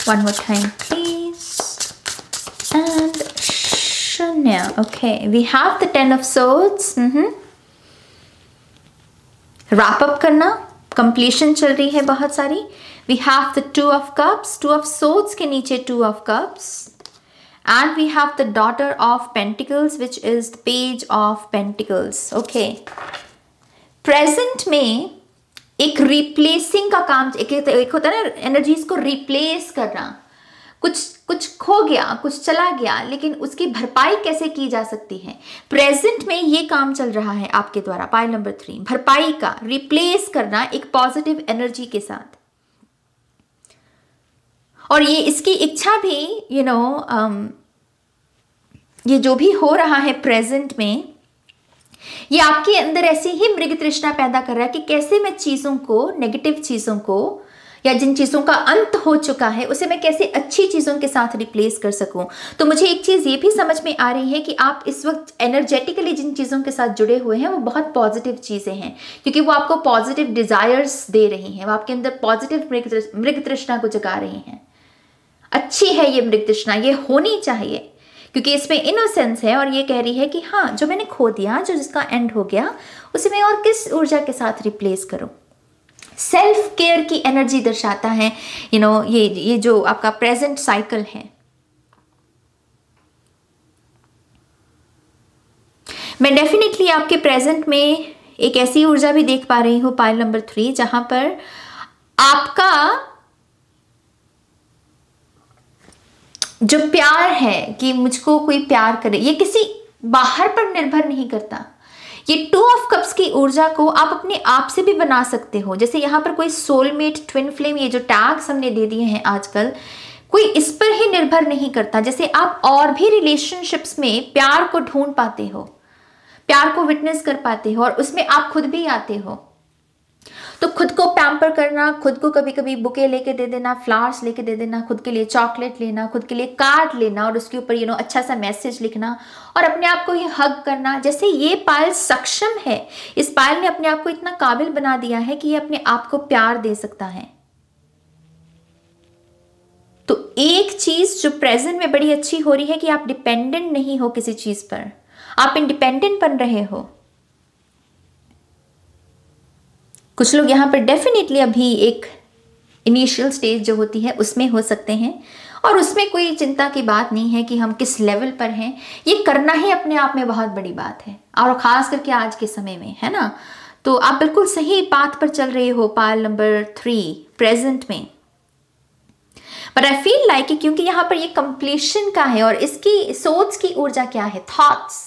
one more time please, and Shunya. Okay, we have the 10 of swords. Wrap up करना, completion चल रही है बहुत सारी। We have the 2 of cups, 2 of swords के नीचे 2 of cups, and we have the daughter of pentacles which is the page of pentacles. Okay, present में एक रिप्लेसिंग का काम, एक होता है ना एनर्जीज को रिप्लेस करना। कुछ खो गया, कुछ चला गया, लेकिन उसकी भरपाई कैसे की जा सकती है, प्रेजेंट में ये काम चल रहा है आपके द्वारा। पायल नंबर 3, भरपाई का, रिप्लेस करना एक पॉजिटिव एनर्जी के साथ। और ये इसकी इच्छा भी ये जो भी हो रहा है प्रेजेंट में, ये आपके अंदर ऐसी ही मृग तृष्णा पैदा कर रहा है कि कैसे मैं चीज़ों को, नेगेटिव चीज़ों को या जिन चीज़ों का अंत हो चुका है उसे मैं कैसे अच्छी चीज़ों के साथ रिप्लेस कर सकूं। तो मुझे एक चीज़ ये भी समझ में आ रही है कि आप इस वक्त एनर्जेटिकली जिन चीज़ों के साथ जुड़े हुए हैं वो बहुत पॉजिटिव चीज़ें हैं, क्योंकि वो आपको पॉजिटिव डिज़ायर्स दे रही हैं, वो आपके अंदर पॉजिटिव मृग तृष्णा को जगा रही हैं। अच्छी है ये मृग तृष्णा, ये होनी चाहिए, क्योंकि इसमें इनोसेंस है और ये कह रही है कि हाँ, जो मैंने खो दिया, जो जिसका एंड हो गया, उसे मैं और किस ऊर्जा के साथ रिप्लेस करूं। सेल्फ केयर की एनर्जी दर्शाता है ये जो आपका प्रेजेंट साइकिल है। मैं डेफिनेटली आपके प्रेजेंट में एक ऐसी ऊर्जा भी देख पा रही हूँ पाइल नंबर 3, जहां पर आपका जो प्यार है कि मुझको कोई प्यार करे, ये किसी बाहर पर निर्भर नहीं करता। ये 2 ऑफ कप्स की ऊर्जा को आप अपने आप से भी बना सकते हो। जैसे यहाँ पर कोई सोलमेट, ट्विन फ्लेम, ये जो टैग्स हमने दे दिए हैं आजकल, कोई इस पर ही निर्भर नहीं करता। जैसे आप और भी रिलेशनशिप्स में प्यार को ढूंढ पाते हो, प्यार को विटनेस कर पाते हो, और उसमें आप खुद भी आते हो। तो खुद को पैम्पर करना, खुद को कभी कभी बुके लेके दे देना, फ्लावर्स लेके दे देना, खुद के लिए चॉकलेट लेना, खुद के लिए कार्ड लेना और उसके ऊपर अच्छा सा मैसेज लिखना और अपने आप को ही हग करना। जैसे ये पायल सक्षम है, इस पायल ने अपने आप को इतना काबिल बना दिया है कि ये अपने आप को प्यार दे सकता है। तो एक चीज जो प्रेजेंट में बड़ी अच्छी हो रही है कि आप डिपेंडेंट नहीं हो किसी चीज पर, आप इंडिपेंडेंट बन रहे हो। कुछ लोग यहाँ पर डेफिनेटली अभी एक इनिशियल स्टेज जो होती है उसमें हो सकते हैं, और उसमें कोई चिंता की बात नहीं है कि हम किस लेवल पर हैं। ये करना ही अपने आप में बहुत बड़ी बात है, और खास करके आज के समय में, है ना। तो आप बिल्कुल सही पाथ पर चल रहे हो पायल नंबर 3 प्रेजेंट में। बट आई फील लाइक क्योंकि यहाँ पर ये कंप्लीशन का है और इसकी सोच की ऊर्जा क्या है, थॉट्स,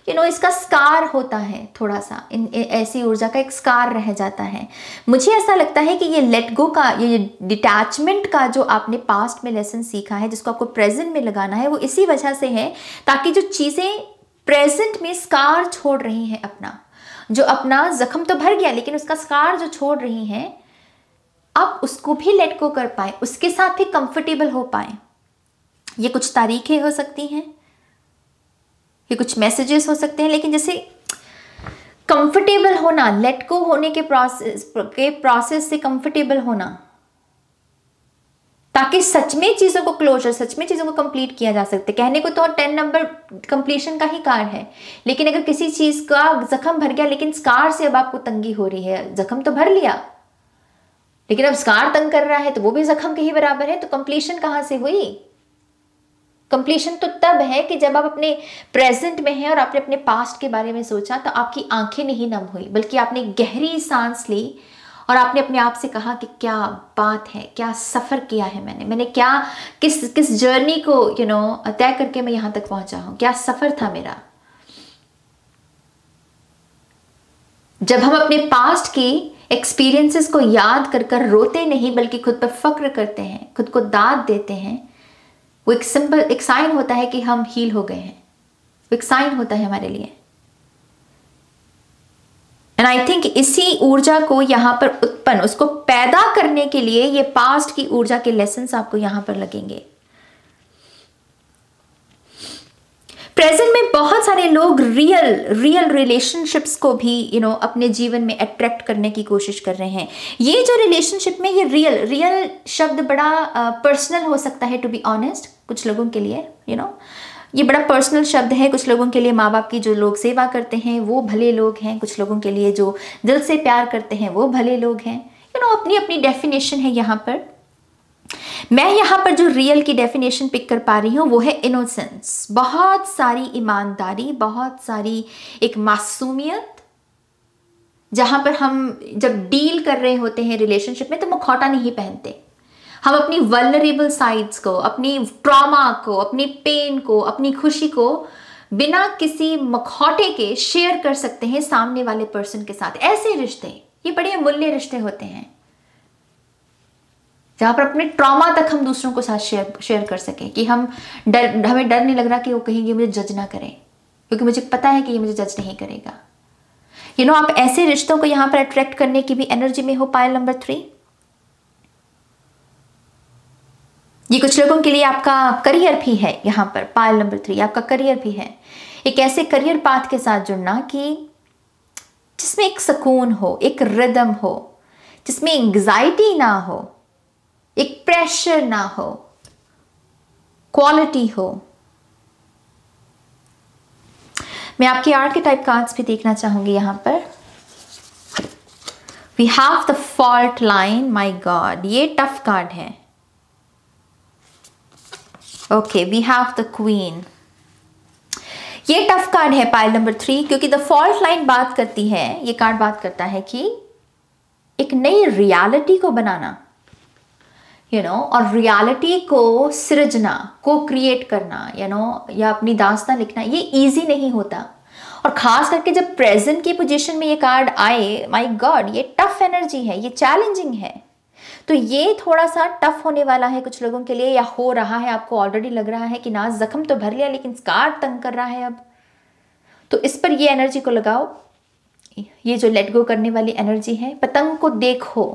इसका स्कार होता है थोड़ा सा, ऐसी ऊर्जा का एक स्कार रह जाता है। मुझे ऐसा लगता है कि ये लेट गो का, ये डिटैचमेंट का जो आपने पास्ट में लेसन सीखा है, जिसको आपको प्रेजेंट में लगाना है, वो इसी वजह से है ताकि जो चीज़ें प्रेजेंट में स्कार छोड़ रही हैं, अपना जख्म तो भर गया लेकिन उसका स्कार जो छोड़ रही हैं, आप उसको भी लेट गो कर पाए, उसके साथ भी कंफर्टेबल हो पाए। ये कुछ तारीखें हो सकती हैं, ये कुछ मैसेजेस हो सकते हैं, लेकिन जैसे कंफर्टेबल होना, लेट गो होने के प्रोसेस से कंफर्टेबल होना, ताकि सच में चीजों को क्लोजर, सच में चीजों को कंप्लीट किया जा सकते। कहने को तो 10 नंबर कंप्लीशन का ही कार्ड है, लेकिन अगर किसी चीज का जख्म भर गया लेकिन स्कार से अब आपको तंगी हो रही है, जख्म तो भर लिया लेकिन अब स्कार तंग कर रहा है, तो वो भी जख्म के ही बराबर है। तो कंप्लीशन कहां से हुई? कंप्लीशन तो तब है कि जब आप अपने प्रेजेंट में हैं और आपने अपने पास्ट के बारे में सोचा, तो आपकी आंखें नहीं नम हुई, बल्कि आपने गहरी सांस ली और आपने अपने आप से कहा कि क्या बात है, क्या सफर किया है मैंने क्या किस जर्नी को तय करके मैं यहां तक पहुंचा हूं, क्या सफर था मेरा। जब हम अपने पास्ट की एक्सपीरियंसेस को याद कर रोते नहीं, बल्कि खुद पर फक्र करते हैं, खुद को दाद देते हैं, वो एक सिंबल, एक साइन होता है कि हम हील हो गए हैं, वो एक साइन होता है हमारे लिए। एंड आई थिंक इसी ऊर्जा को यहां पर उत्पन्न, उसको पैदा करने के लिए ये पास्ट की ऊर्जा के लेसन्स आपको यहां पर लगेंगे। प्रेजेंट में बहुत सारे लोग रियल रिलेशनशिप्स को भी अपने जीवन में अट्रैक्ट करने की कोशिश कर रहे हैं। ये जो रिलेशनशिप में ये रियल शब्द बड़ा पर्सनल हो सकता है, टू बी ऑनेस्ट, कुछ लोगों के लिए ये बड़ा पर्सनल शब्द है। कुछ लोगों के लिए माँ बाप की जो लोग सेवा करते हैं वो भले लोग हैं, कुछ लोगों के लिए जो दिल से प्यार करते हैं वो भले लोग हैं। अपनी अपनी डेफिनेशन है यहाँ पर। मैं यहाँ पर जो रियल की डेफिनेशन पिक कर पा रही हूँ वो है इनोसेंस, बहुत सारी ईमानदारी, बहुत सारी एक मासूमियत, जहां पर हम जब डील कर रहे होते हैं रिलेशनशिप में तो मुखौटा नहीं पहनते। हम अपनी वल्नरेबल साइड्स को, अपनी ट्रॉमा को, अपनी पेन को, अपनी खुशी को बिना किसी मुखौटे के शेयर कर सकते हैं सामने वाले पर्सन के साथ। ऐसे रिश्ते, ये बड़े अमूल्य रिश्ते होते हैं जहां पर अपने ट्रॉमा तक हम दूसरों को साथ शेयर कर सकें, कि हमें डर नहीं लग रहा कि वो कहेंगे मुझे जज ना करें, क्योंकि मुझे पता है कि ये मुझे जज नहीं करेगा। आप ऐसे रिश्तों को यहां पर अट्रैक्ट करने की भी एनर्जी में हो पायल नंबर 3। ये कुछ लोगों के लिए आपका करियर भी है, यहां पर पायल नंबर 3 आपका करियर भी है। एक ऐसे करियर पाथ के साथ जुड़ना कि जिसमें एक सुकून हो, एक रिदम हो, जिसमें एंग्जाइटी ना हो, एक प्रेशर ना हो, क्वालिटी हो। मैं आपके आर्केटाइप कार्ड्स भी देखना चाहूंगी यहां पर। We have the fault line, my god, ये टफ कार्ड है। Okay, we have the queen. ये टफ कार्ड है पाइल नंबर 3, क्योंकि द फॉल्ट लाइन बात करती है, ये कार्ड बात करता है कि एक नई रियलिटी को बनाना, और रियलिटी को सृजना, को क्रिएट करना, या अपनी दास्तां लिखना, ये इजी नहीं होता। और खास करके जब प्रेजेंट की पोजीशन में ये कार्ड आए, माय गॉड, ये टफ एनर्जी है, ये चैलेंजिंग है। तो ये थोड़ा सा टफ होने वाला है कुछ लोगों के लिए, या हो रहा है, आपको ऑलरेडी लग रहा है कि ना जख्म तो भर लिया लेकिन स्कार तंग कर रहा है अब। तो इस पर ये एनर्जी को लगाओ, ये जो लेट गो करने वाली एनर्जी है। पतंग को देखो,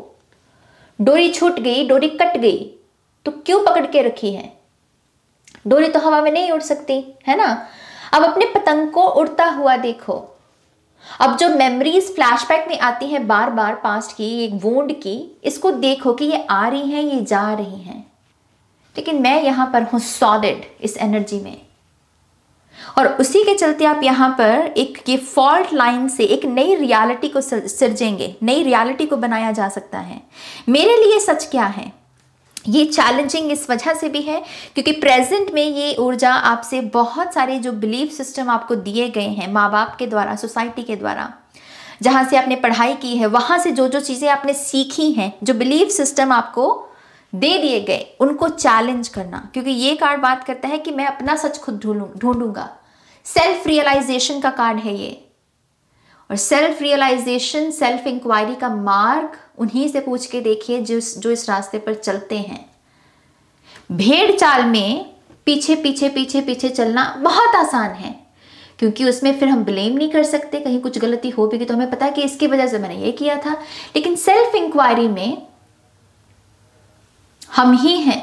डोरी छूट गई, डोरी कट गई, तो क्यों पकड़ के रखी है? डोरी तो हवा में नहीं उड़ सकती, है ना। अब अपने पतंग को उड़ता हुआ देखो। अब जो मेमोरीज फ्लैशबैक में आती हैं बार बार पास्ट की, एक वोंड की, इसको देखो कि ये आ रही हैं, ये जा रही हैं, लेकिन मैं यहां पर हूं सॉलिड इस एनर्जी में। और उसी के चलते आप यहां पर एक ये फॉल्ट लाइन से एक नई रियलिटी को सिरजेंगे, नई रियलिटी को बनाया जा सकता है। मेरे लिए सच क्या है? ये चैलेंजिंग इस वजह से भी है क्योंकि प्रेजेंट में ये ऊर्जा आपसे बहुत सारे जो बिलीफ सिस्टम आपको दिए गए हैं माँ बाप के द्वारा, सोसाइटी के द्वारा, जहाँ से आपने पढ़ाई की है, वहाँ से जो जो चीज़ें आपने सीखी हैं, जो बिलीफ सिस्टम आपको दे दिए गए, उनको चैलेंज करना। क्योंकि ये कार्ड बात करता है कि मैं अपना सच खुद ढूंढूंगा। सेल्फ रियलाइजेशन का कार्ड है ये। और सेल्फ रियलाइजेशन, सेल्फ इंक्वायरी का मार्ग उन्हीं से पूछ के देखिए जो इस रास्ते पर चलते हैं। भेड़ चाल में पीछे पीछे पीछे पीछे चलना बहुत आसान है, क्योंकि उसमें फिर हम ब्लेम नहीं कर सकते। कहीं कुछ गलती हो भी गई तो हमें पता है कि इसकी वजह से मैंने ये किया था। लेकिन सेल्फ इंक्वायरी में हम ही हैं,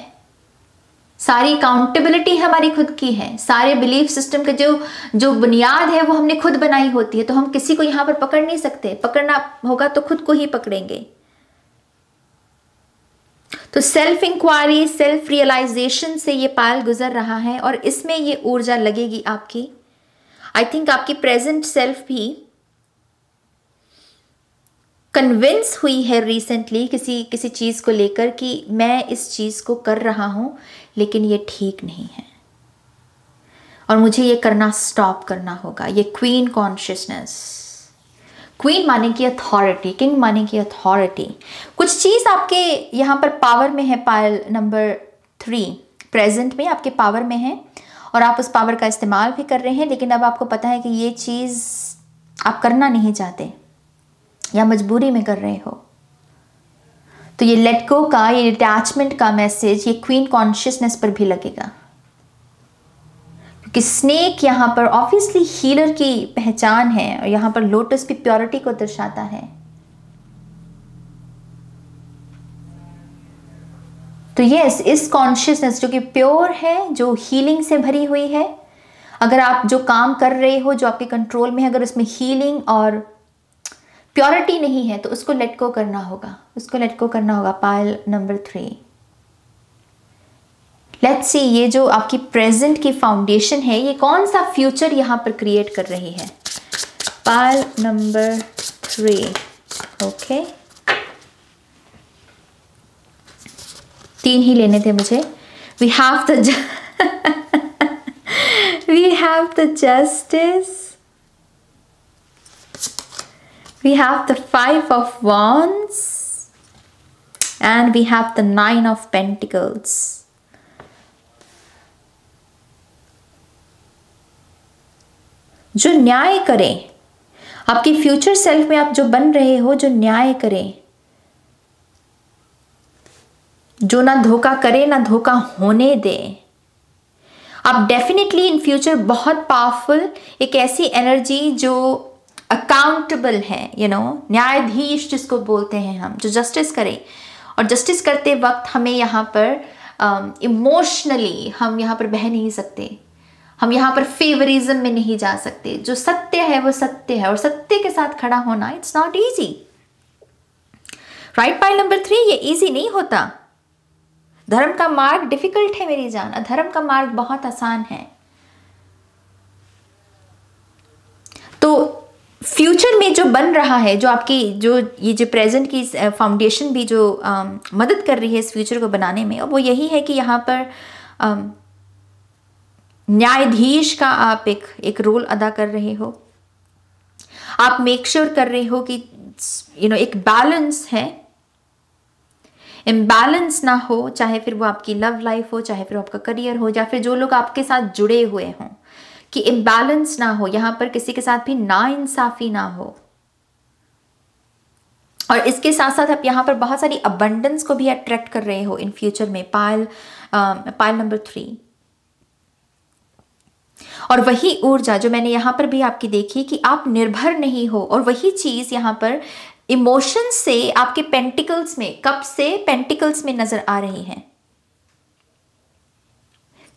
सारी अकाउंटेबिलिटी हमारी खुद की है, सारे बिलीफ सिस्टम के जो बुनियाद है वो हमने खुद बनाई होती है। तो हम किसी को यहां पर पकड़ नहीं सकते, पकड़ना होगा तो खुद को ही पकड़ेंगे। तो सेल्फ इंक्वायरी, सेल्फ रियलाइजेशन से ये पायल गुजर रहा है और इसमें ये ऊर्जा लगेगी आपकी। आई थिंक आपकी प्रेजेंट सेल्फ भी कन्विंस हुई है रिसेंटली किसी चीज़ को लेकर कि मैं इस चीज़ को कर रहा हूं लेकिन ये ठीक नहीं है और मुझे ये करना स्टॉप करना होगा। ये क्वीन कॉन्शियसनेस, क्वीन माने की अथॉरिटी, किंग माने की अथॉरिटी। कुछ चीज़ आपके यहाँ पर पावर में है, पायल नंबर 3 प्रेजेंट में आपके पावर में है और आप उस पावर का इस्तेमाल भी कर रहे हैं, लेकिन अब आपको पता है कि ये चीज़ आप करना नहीं चाहते या मजबूरी में कर रहे हो। तो ये लेट गो का, ये डिटैचमेंट का मैसेज ये क्वीन कॉन्शियसनेस पर भी लगेगा, क्योंकि स्नेक यहाँ पर ऑब्वियसली हीलर की पहचान है और यहाँ पर लोटस भी प्योरिटी को दर्शाता है। तो यस, इस कॉन्शियसनेस जो कि प्योर है, जो हीलिंग से भरी हुई है, अगर आप जो काम कर रहे हो जो आपके कंट्रोल में है, अगर उसमें हीलिंग और प्योरिटी नहीं है तो उसको लेट गो करना होगा, उसको लेट गो करना होगा। Pile number 3। लेट्स सी ये जो आपकी प्रेजेंट की फाउंडेशन है ये कौन सा फ्यूचर यहां पर क्रिएट कर रही है। Pile number 3। ओके, 3 ही लेने थे मुझे। We have the justice, we have the 5 of Wands and we have the 9 of Pentacles. जो न्याय करें, आपके फ्यूचर सेल्फ में आप जो बन रहे हो, जो न्याय करें, जो ना धोखा करे ना धोखा होने दे। आप डेफिनेटली इन फ्यूचर बहुत पावरफुल, एक ऐसी एनर्जी जो अकाउंटेबल है, न्यायाधीश जिसको बोलते हैं हम, जो जस्टिस करे। और जस्टिस करते वक्त हमें यहाँ पर इमोशनली हम यहाँ पर बह नहीं सकते, हम यहाँ पर फेवरिज्म में नहीं जा सकते। जो सत्य है वो सत्य है और सत्य के साथ खड़ा होना it's not easy. Right pile number 3, ये इजी नहीं होता। धर्म का मार्ग डिफिकल्ट है मेरी जान, अधर्म का मार्ग बहुत आसान है। तो फ्यूचर में जो बन रहा है, जो आपकी ये जो प्रेजेंट की फाउंडेशन भी जो मदद कर रही है इस फ्यूचर को बनाने में, और वो यही है कि यहाँ पर न्यायाधीश का आप एक रोल अदा कर रहे हो। आप मेक श्योर कर रहे हो कि एक बैलेंस है, इम्बैलेंस ना हो, चाहे फिर वो आपकी लव लाइफ हो, चाहे फिर आपका करियर हो, या फिर जो लोग आपके साथ जुड़े हुए हों, कि इम्बैलेंस ना हो, यहां पर किसी के साथ भी नाइंसाफी ना हो। और इसके साथ साथ आप यहां पर बहुत सारी अबंडेंस को भी अट्रैक्ट कर रहे हो इन फ्यूचर में, पायल नंबर 3। और वही ऊर्जा जो मैंने यहां पर भी आपकी देखी कि आप निर्भर नहीं हो, और वही चीज यहां पर इमोशन से आपके पेंटिकल्स में, कप से पेंटिकल्स में नजर आ रही है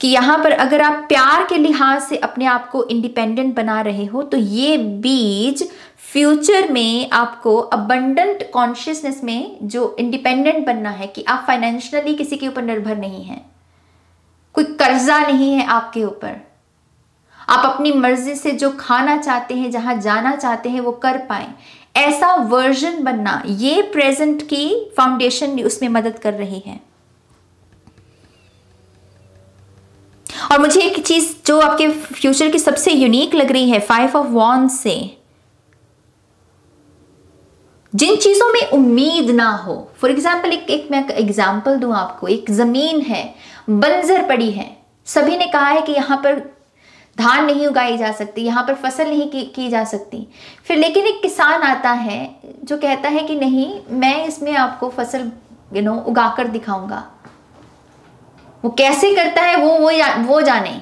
कि यहां पर अगर आप प्यार के लिहाज से अपने आप को इंडिपेंडेंट बना रहे हो, तो ये बीज फ्यूचर में आपको अबंडेंट कॉन्शियसनेस में जो इंडिपेंडेंट बनना है, कि आप फाइनेंशियली किसी के ऊपर निर्भर नहीं है, कोई कर्जा नहीं है आपके ऊपर, आप अपनी मर्जी से जो खाना चाहते हैं, जहां जाना चाहते हैं वो कर पाए, ऐसा वर्जन बनना, ये प्रेजेंट की फाउंडेशन उसमें मदद कर रही है। और मुझे एक चीज जो आपके फ्यूचर की सबसे यूनिक लग रही है 5 ऑफ वॉन्ड्स से, जिन चीजों में उम्मीद ना हो, फॉर एग्जाम्पल एक मैं एग्जाम्पल दूं आपको, एक जमीन है बंजर पड़ी है, सभी ने कहा है कि यहां पर धान नहीं उगाई जा सकती, यहां पर फसल नहीं की जा सकती, फिर लेकिन एक किसान आता है जो कहता है कि नहीं, मैं इसमें आपको फसल उगाकर दिखाऊंगा। वो कैसे करता है वो जाने,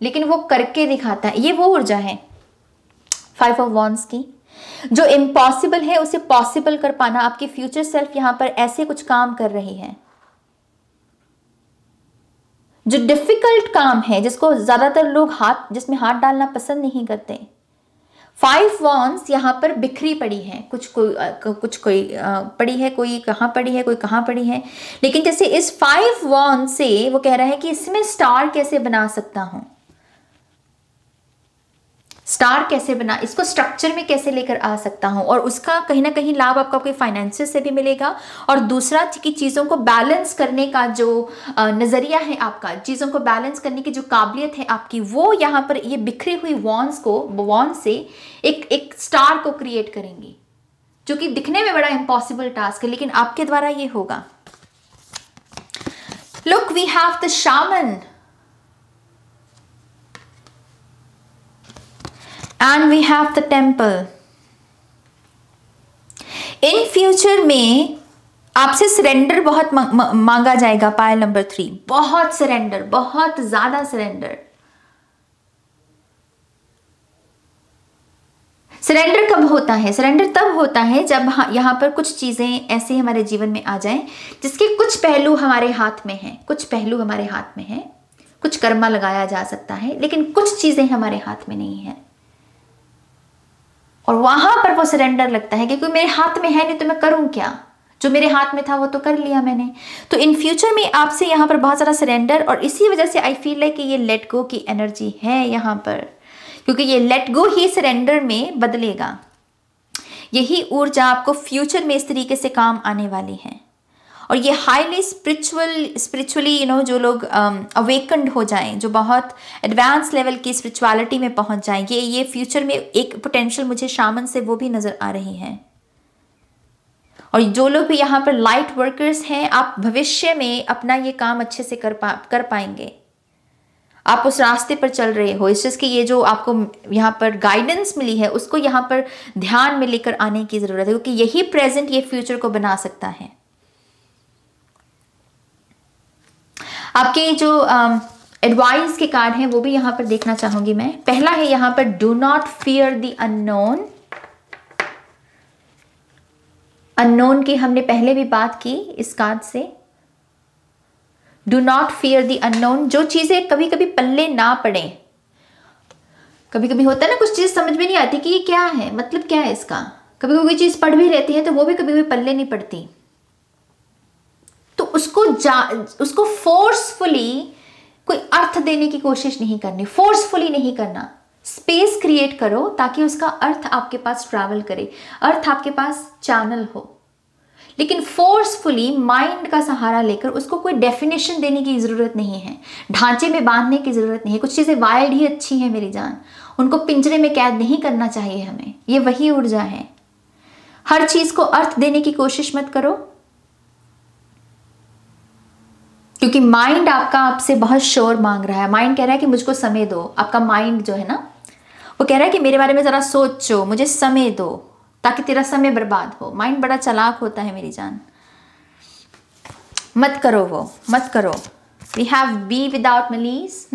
लेकिन वो करके दिखाता है। ये वो ऊर्जा है 5 ऑफ वॉन्ड्स की, जो इम्पॉसिबल है उसे पॉसिबल कर पाना। आपकी फ्यूचर सेल्फ यहां पर ऐसे कुछ काम कर रही है, जो डिफिकल्ट काम है, जिसको ज्यादातर लोग जिसमें हाथ डालना पसंद नहीं करते। 5 वॉन्ड्स यहां पर बिखरी पड़ी है, कुछ कोई पड़ी है, कोई कहां पड़ी है, कोई कहां पड़ी है, लेकिन जैसे इस 5 वॉन्ड से वो कह रहा है कि इसमें स्टार कैसे बना सकता हूं, स्टार कैसे बना, इसको स्ट्रक्चर में कैसे लेकर आ सकता हूं, और उसका कहीं ना कहीं लाभ आपको आपके फाइनेंसेस से भी मिलेगा। और दूसरा कि चीज़ों को बैलेंस करने का जो नज़रिया है आपका, चीज़ों को बैलेंस करने की जो काबिलियत है आपकी, वो यहाँ पर ये बिखरी हुई वॉन्ड से एक स्टार को क्रिएट करेंगी, जो कि दिखने में बड़ा इम्पॉसिबल टास्क है, लेकिन आपके द्वारा ये होगा। Look, we have the shaman and we have the temple। In future में आपसे सरेंडर बहुत मांगा जाएगा। पायल नंबर 3, बहुत सरेंडर, बहुत ज्यादा सरेंडर। सरेंडर कब होता है? सरेंडर तब होता है जब यहाँ पर कुछ चीजें ऐसे हमारे जीवन में आ जाएं जिसके कुछ पहलू हमारे हाथ में हैं, कुछ पहलू हमारे हाथ में हैं, कुछ कर्मा लगाया जा सकता है, लेकिन कुछ चीजें हमारे हाथ में नहीं है, और वहां पर वो सरेंडर लगता है क्योंकि मेरे हाथ में है नहीं तो मैं करूं क्या, जो मेरे हाथ में था वो तो कर लिया मैंने। तो इन फ्यूचर में आपसे यहाँ पर बहुत सारा सरेंडर, और इसी वजह से आई फील लाइक कि ये लेट गो की एनर्जी है यहाँ पर, क्योंकि ये लेट गो ही सरेंडर में बदलेगा। यही ऊर्जा आपको फ्यूचर में इस तरीके से काम आने वाली है। और ये हाईली स्पिरिचुअली जो लोग अवेकन्ड हो जाएं, जो बहुत एडवांस लेवल की स्पिरिचुअलिटी में पहुंच जाएं, ये फ्यूचर में एक पोटेंशियल मुझे शामन से वो भी नजर आ रही है। और जो लोग भी यहाँ पर लाइट वर्कर्स हैं, आप भविष्य में अपना ये काम अच्छे से कर पाएंगे। आप उस रास्ते पर चल रहे हो, इस चीज़ की ये जो आपको यहाँ पर गाइडेंस मिली है उसको यहाँ पर ध्यान में लेकर आने की ज़रूरत है, क्योंकि यही प्रेजेंट ये फ्यूचर को बना सकता है। आपके जो एडवाइस के कार्ड हैं वो भी यहाँ पर देखना चाहूंगी मैं। पहला है यहाँ पर do not fear the unknown. Unknown की हमने पहले भी बात की इस कार्ड से। Do not fear the unknown, जो चीजें कभी कभी पल्ले ना पड़े। कभी कभी होता है ना, कुछ चीज समझ में नहीं आती कि ये क्या है, मतलब क्या है इसका। कभी कोई चीज पढ़ भी रहती है तो वो भी कभी कभी पल्ले नहीं पड़ती, तो उसको फोर्सफुली कोई अर्थ देने की कोशिश नहीं करनी, फोर्सफुली नहीं करना। स्पेस क्रिएट करो ताकि उसका अर्थ आपके पास ट्रैवल करे, अर्थ आपके पास चैनल हो। लेकिन फोर्सफुली माइंड का सहारा लेकर उसको कोई डेफिनेशन देने की ज़रूरत नहीं है, ढांचे में बांधने की ज़रूरत नहीं है। कुछ चीज़ें वाइल्ड ही अच्छी हैं मेरी जान, उनको पिंजरे में कैद नहीं करना चाहिए हमें। ये वही ऊर्जा है। हर चीज़ को अर्थ देने की कोशिश मत करो, क्योंकि माइंड आपका आपसे बहुत शोर मांग रहा है। माइंड कह रहा है कि मुझको समय दो। आपका माइंड जो है ना, वो कह रहा है कि मेरे बारे में ज़रा सोचो, मुझे समय दो, ताकि तेरा समय बर्बाद हो। माइंड बड़ा चालाक होता है मेरी जान, मत करो वो, मत करो। We have be without malice.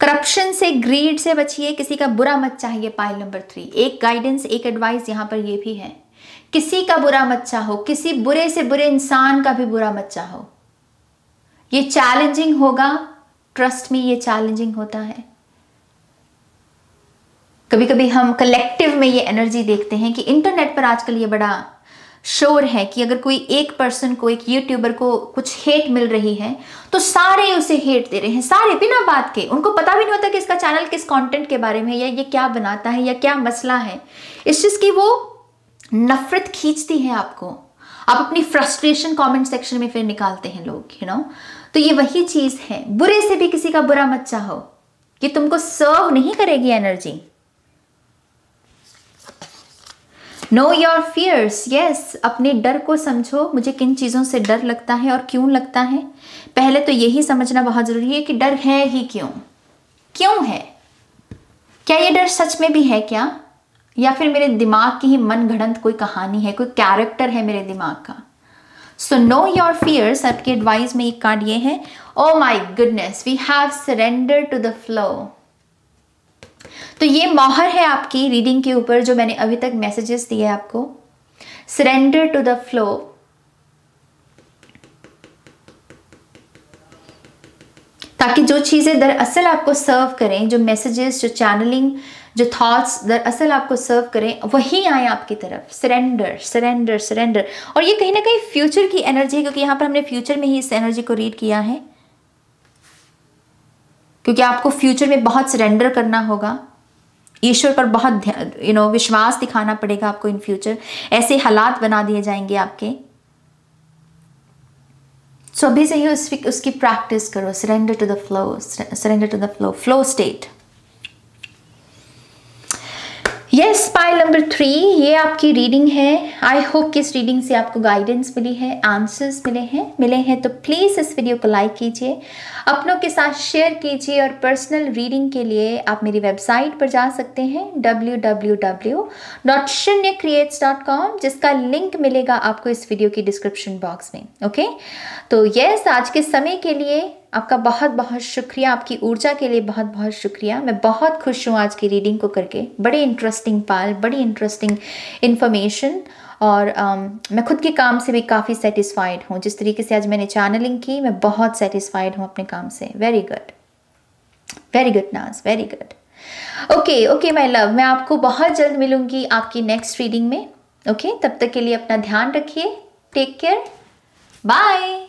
Corruption से, ग्रीड से बचिए, किसी का बुरा मत चाहिए। पाइल नंबर 3, एक गाइडेंस, एक एडवाइस यहाँ पर ये भी है, किसी का बुरा मत चाहो, किसी बुरे से बुरे इंसान का भी बुरा मत चाहो। ये चैलेंजिंग होगा, ट्रस्ट मी, ये चैलेंजिंग होता है। कभी कभी हम कलेक्टिव में ये एनर्जी देखते हैं कि इंटरनेट पर आजकल ये बड़ा शोर है कि अगर कोई एक पर्सन को, एक यूट्यूबर को कुछ हेट मिल रही है तो सारे उसे हेट दे रहे हैं, सारे बिना बात के। उनको पता भी नहीं होता कि इसका चैनल किस कंटेंट के बारे में है, या ये क्या बनाता है, या क्या मसला है। इस चीज की वो नफरत खींचती है आपको। आप अपनी फ्रस्ट्रेशन कमेंट सेक्शन में फिर निकालते हैं लोग, यू नो। तो ये वही चीज है, बुरे से भी किसी का बुरा मत चाहो, ये तुमको सर्व नहीं करेगी energy. Know your fears, yes, अपने डर को समझो। मुझे किन चीज़ों से डर लगता है और क्यों लगता है, पहले तो यही समझना बहुत ज़रूरी है कि डर है ही क्यों, क्यों है। क्या ये डर सच में भी है क्या, या फिर मेरे दिमाग की ही मन घड़ंत कोई कहानी है, कोई कैरेक्टर है मेरे दिमाग का। So know your fears. आपकी एडवाइस में एक कार्ड ये है, oh my goodness, we have surrender to the flow. तो ये मोहर है आपकी रीडिंग के ऊपर जो मैंने अभी तक मैसेजेस दिए आपको। Surrender to the flow. ताकि जो चीजें दरअसल आपको सर्व करें, जो मैसेजेस, जो चैनलिंग, जो थॉट्स दरअसल आपको सर्व करें, वही आए आपकी तरफ। Surrender, surrender, surrender. और ये कहीं ना कहीं फ्यूचर की एनर्जी है, क्योंकि यहां पर हमने फ्यूचर में ही इस एनर्जी को रीड किया है, क्योंकि आपको फ्यूचर में बहुत सरेंडर करना होगा। ईश्वर पर बहुत विश्वास दिखाना पड़ेगा आपको इन फ्यूचर। ऐसे हालात बना दिए जाएंगे आपके। सो अभी से ही उसकी प्रैक्टिस करो। Surrender to the flow, surrender to the flow, flow state. Yes, pile number 3, ये आपकी रीडिंग है। आई होप कि इस रीडिंग से आपको गाइडेंस मिली है, आंसर्स मिले हैं तो प्लीज़ इस वीडियो को लाइक कीजिए, अपनों के साथ शेयर कीजिए। और पर्सनल रीडिंग के लिए आप मेरी वेबसाइट पर जा सकते हैं www.shunyacreates.com, जिसका लिंक मिलेगा आपको इस वीडियो की डिस्क्रिप्शन बॉक्स में। ओके, तो यस, आज के समय के लिए आपका बहुत बहुत शुक्रिया, आपकी ऊर्जा के लिए बहुत बहुत शुक्रिया। मैं बहुत खुश हूँ आज की रीडिंग को करके। बड़ी इंटरेस्टिंग पाल, बड़ी इंटरेस्टिंग इन्फॉर्मेशन। और मैं खुद के काम से भी काफ़ी सेटिस्फाइड हूँ। जिस तरीके से आज मैंने चैनलिंग की, मैं बहुत सेटिस्फाइड हूँ अपने काम से। वेरी गुड, वेरी गुड नाज, very good. Okay okay my love, मैं आपको बहुत जल्द मिलूंगी आपकी नेक्स्ट रीडिंग में। ओके, तब तक के लिए अपना ध्यान रखिए। Take care, bye.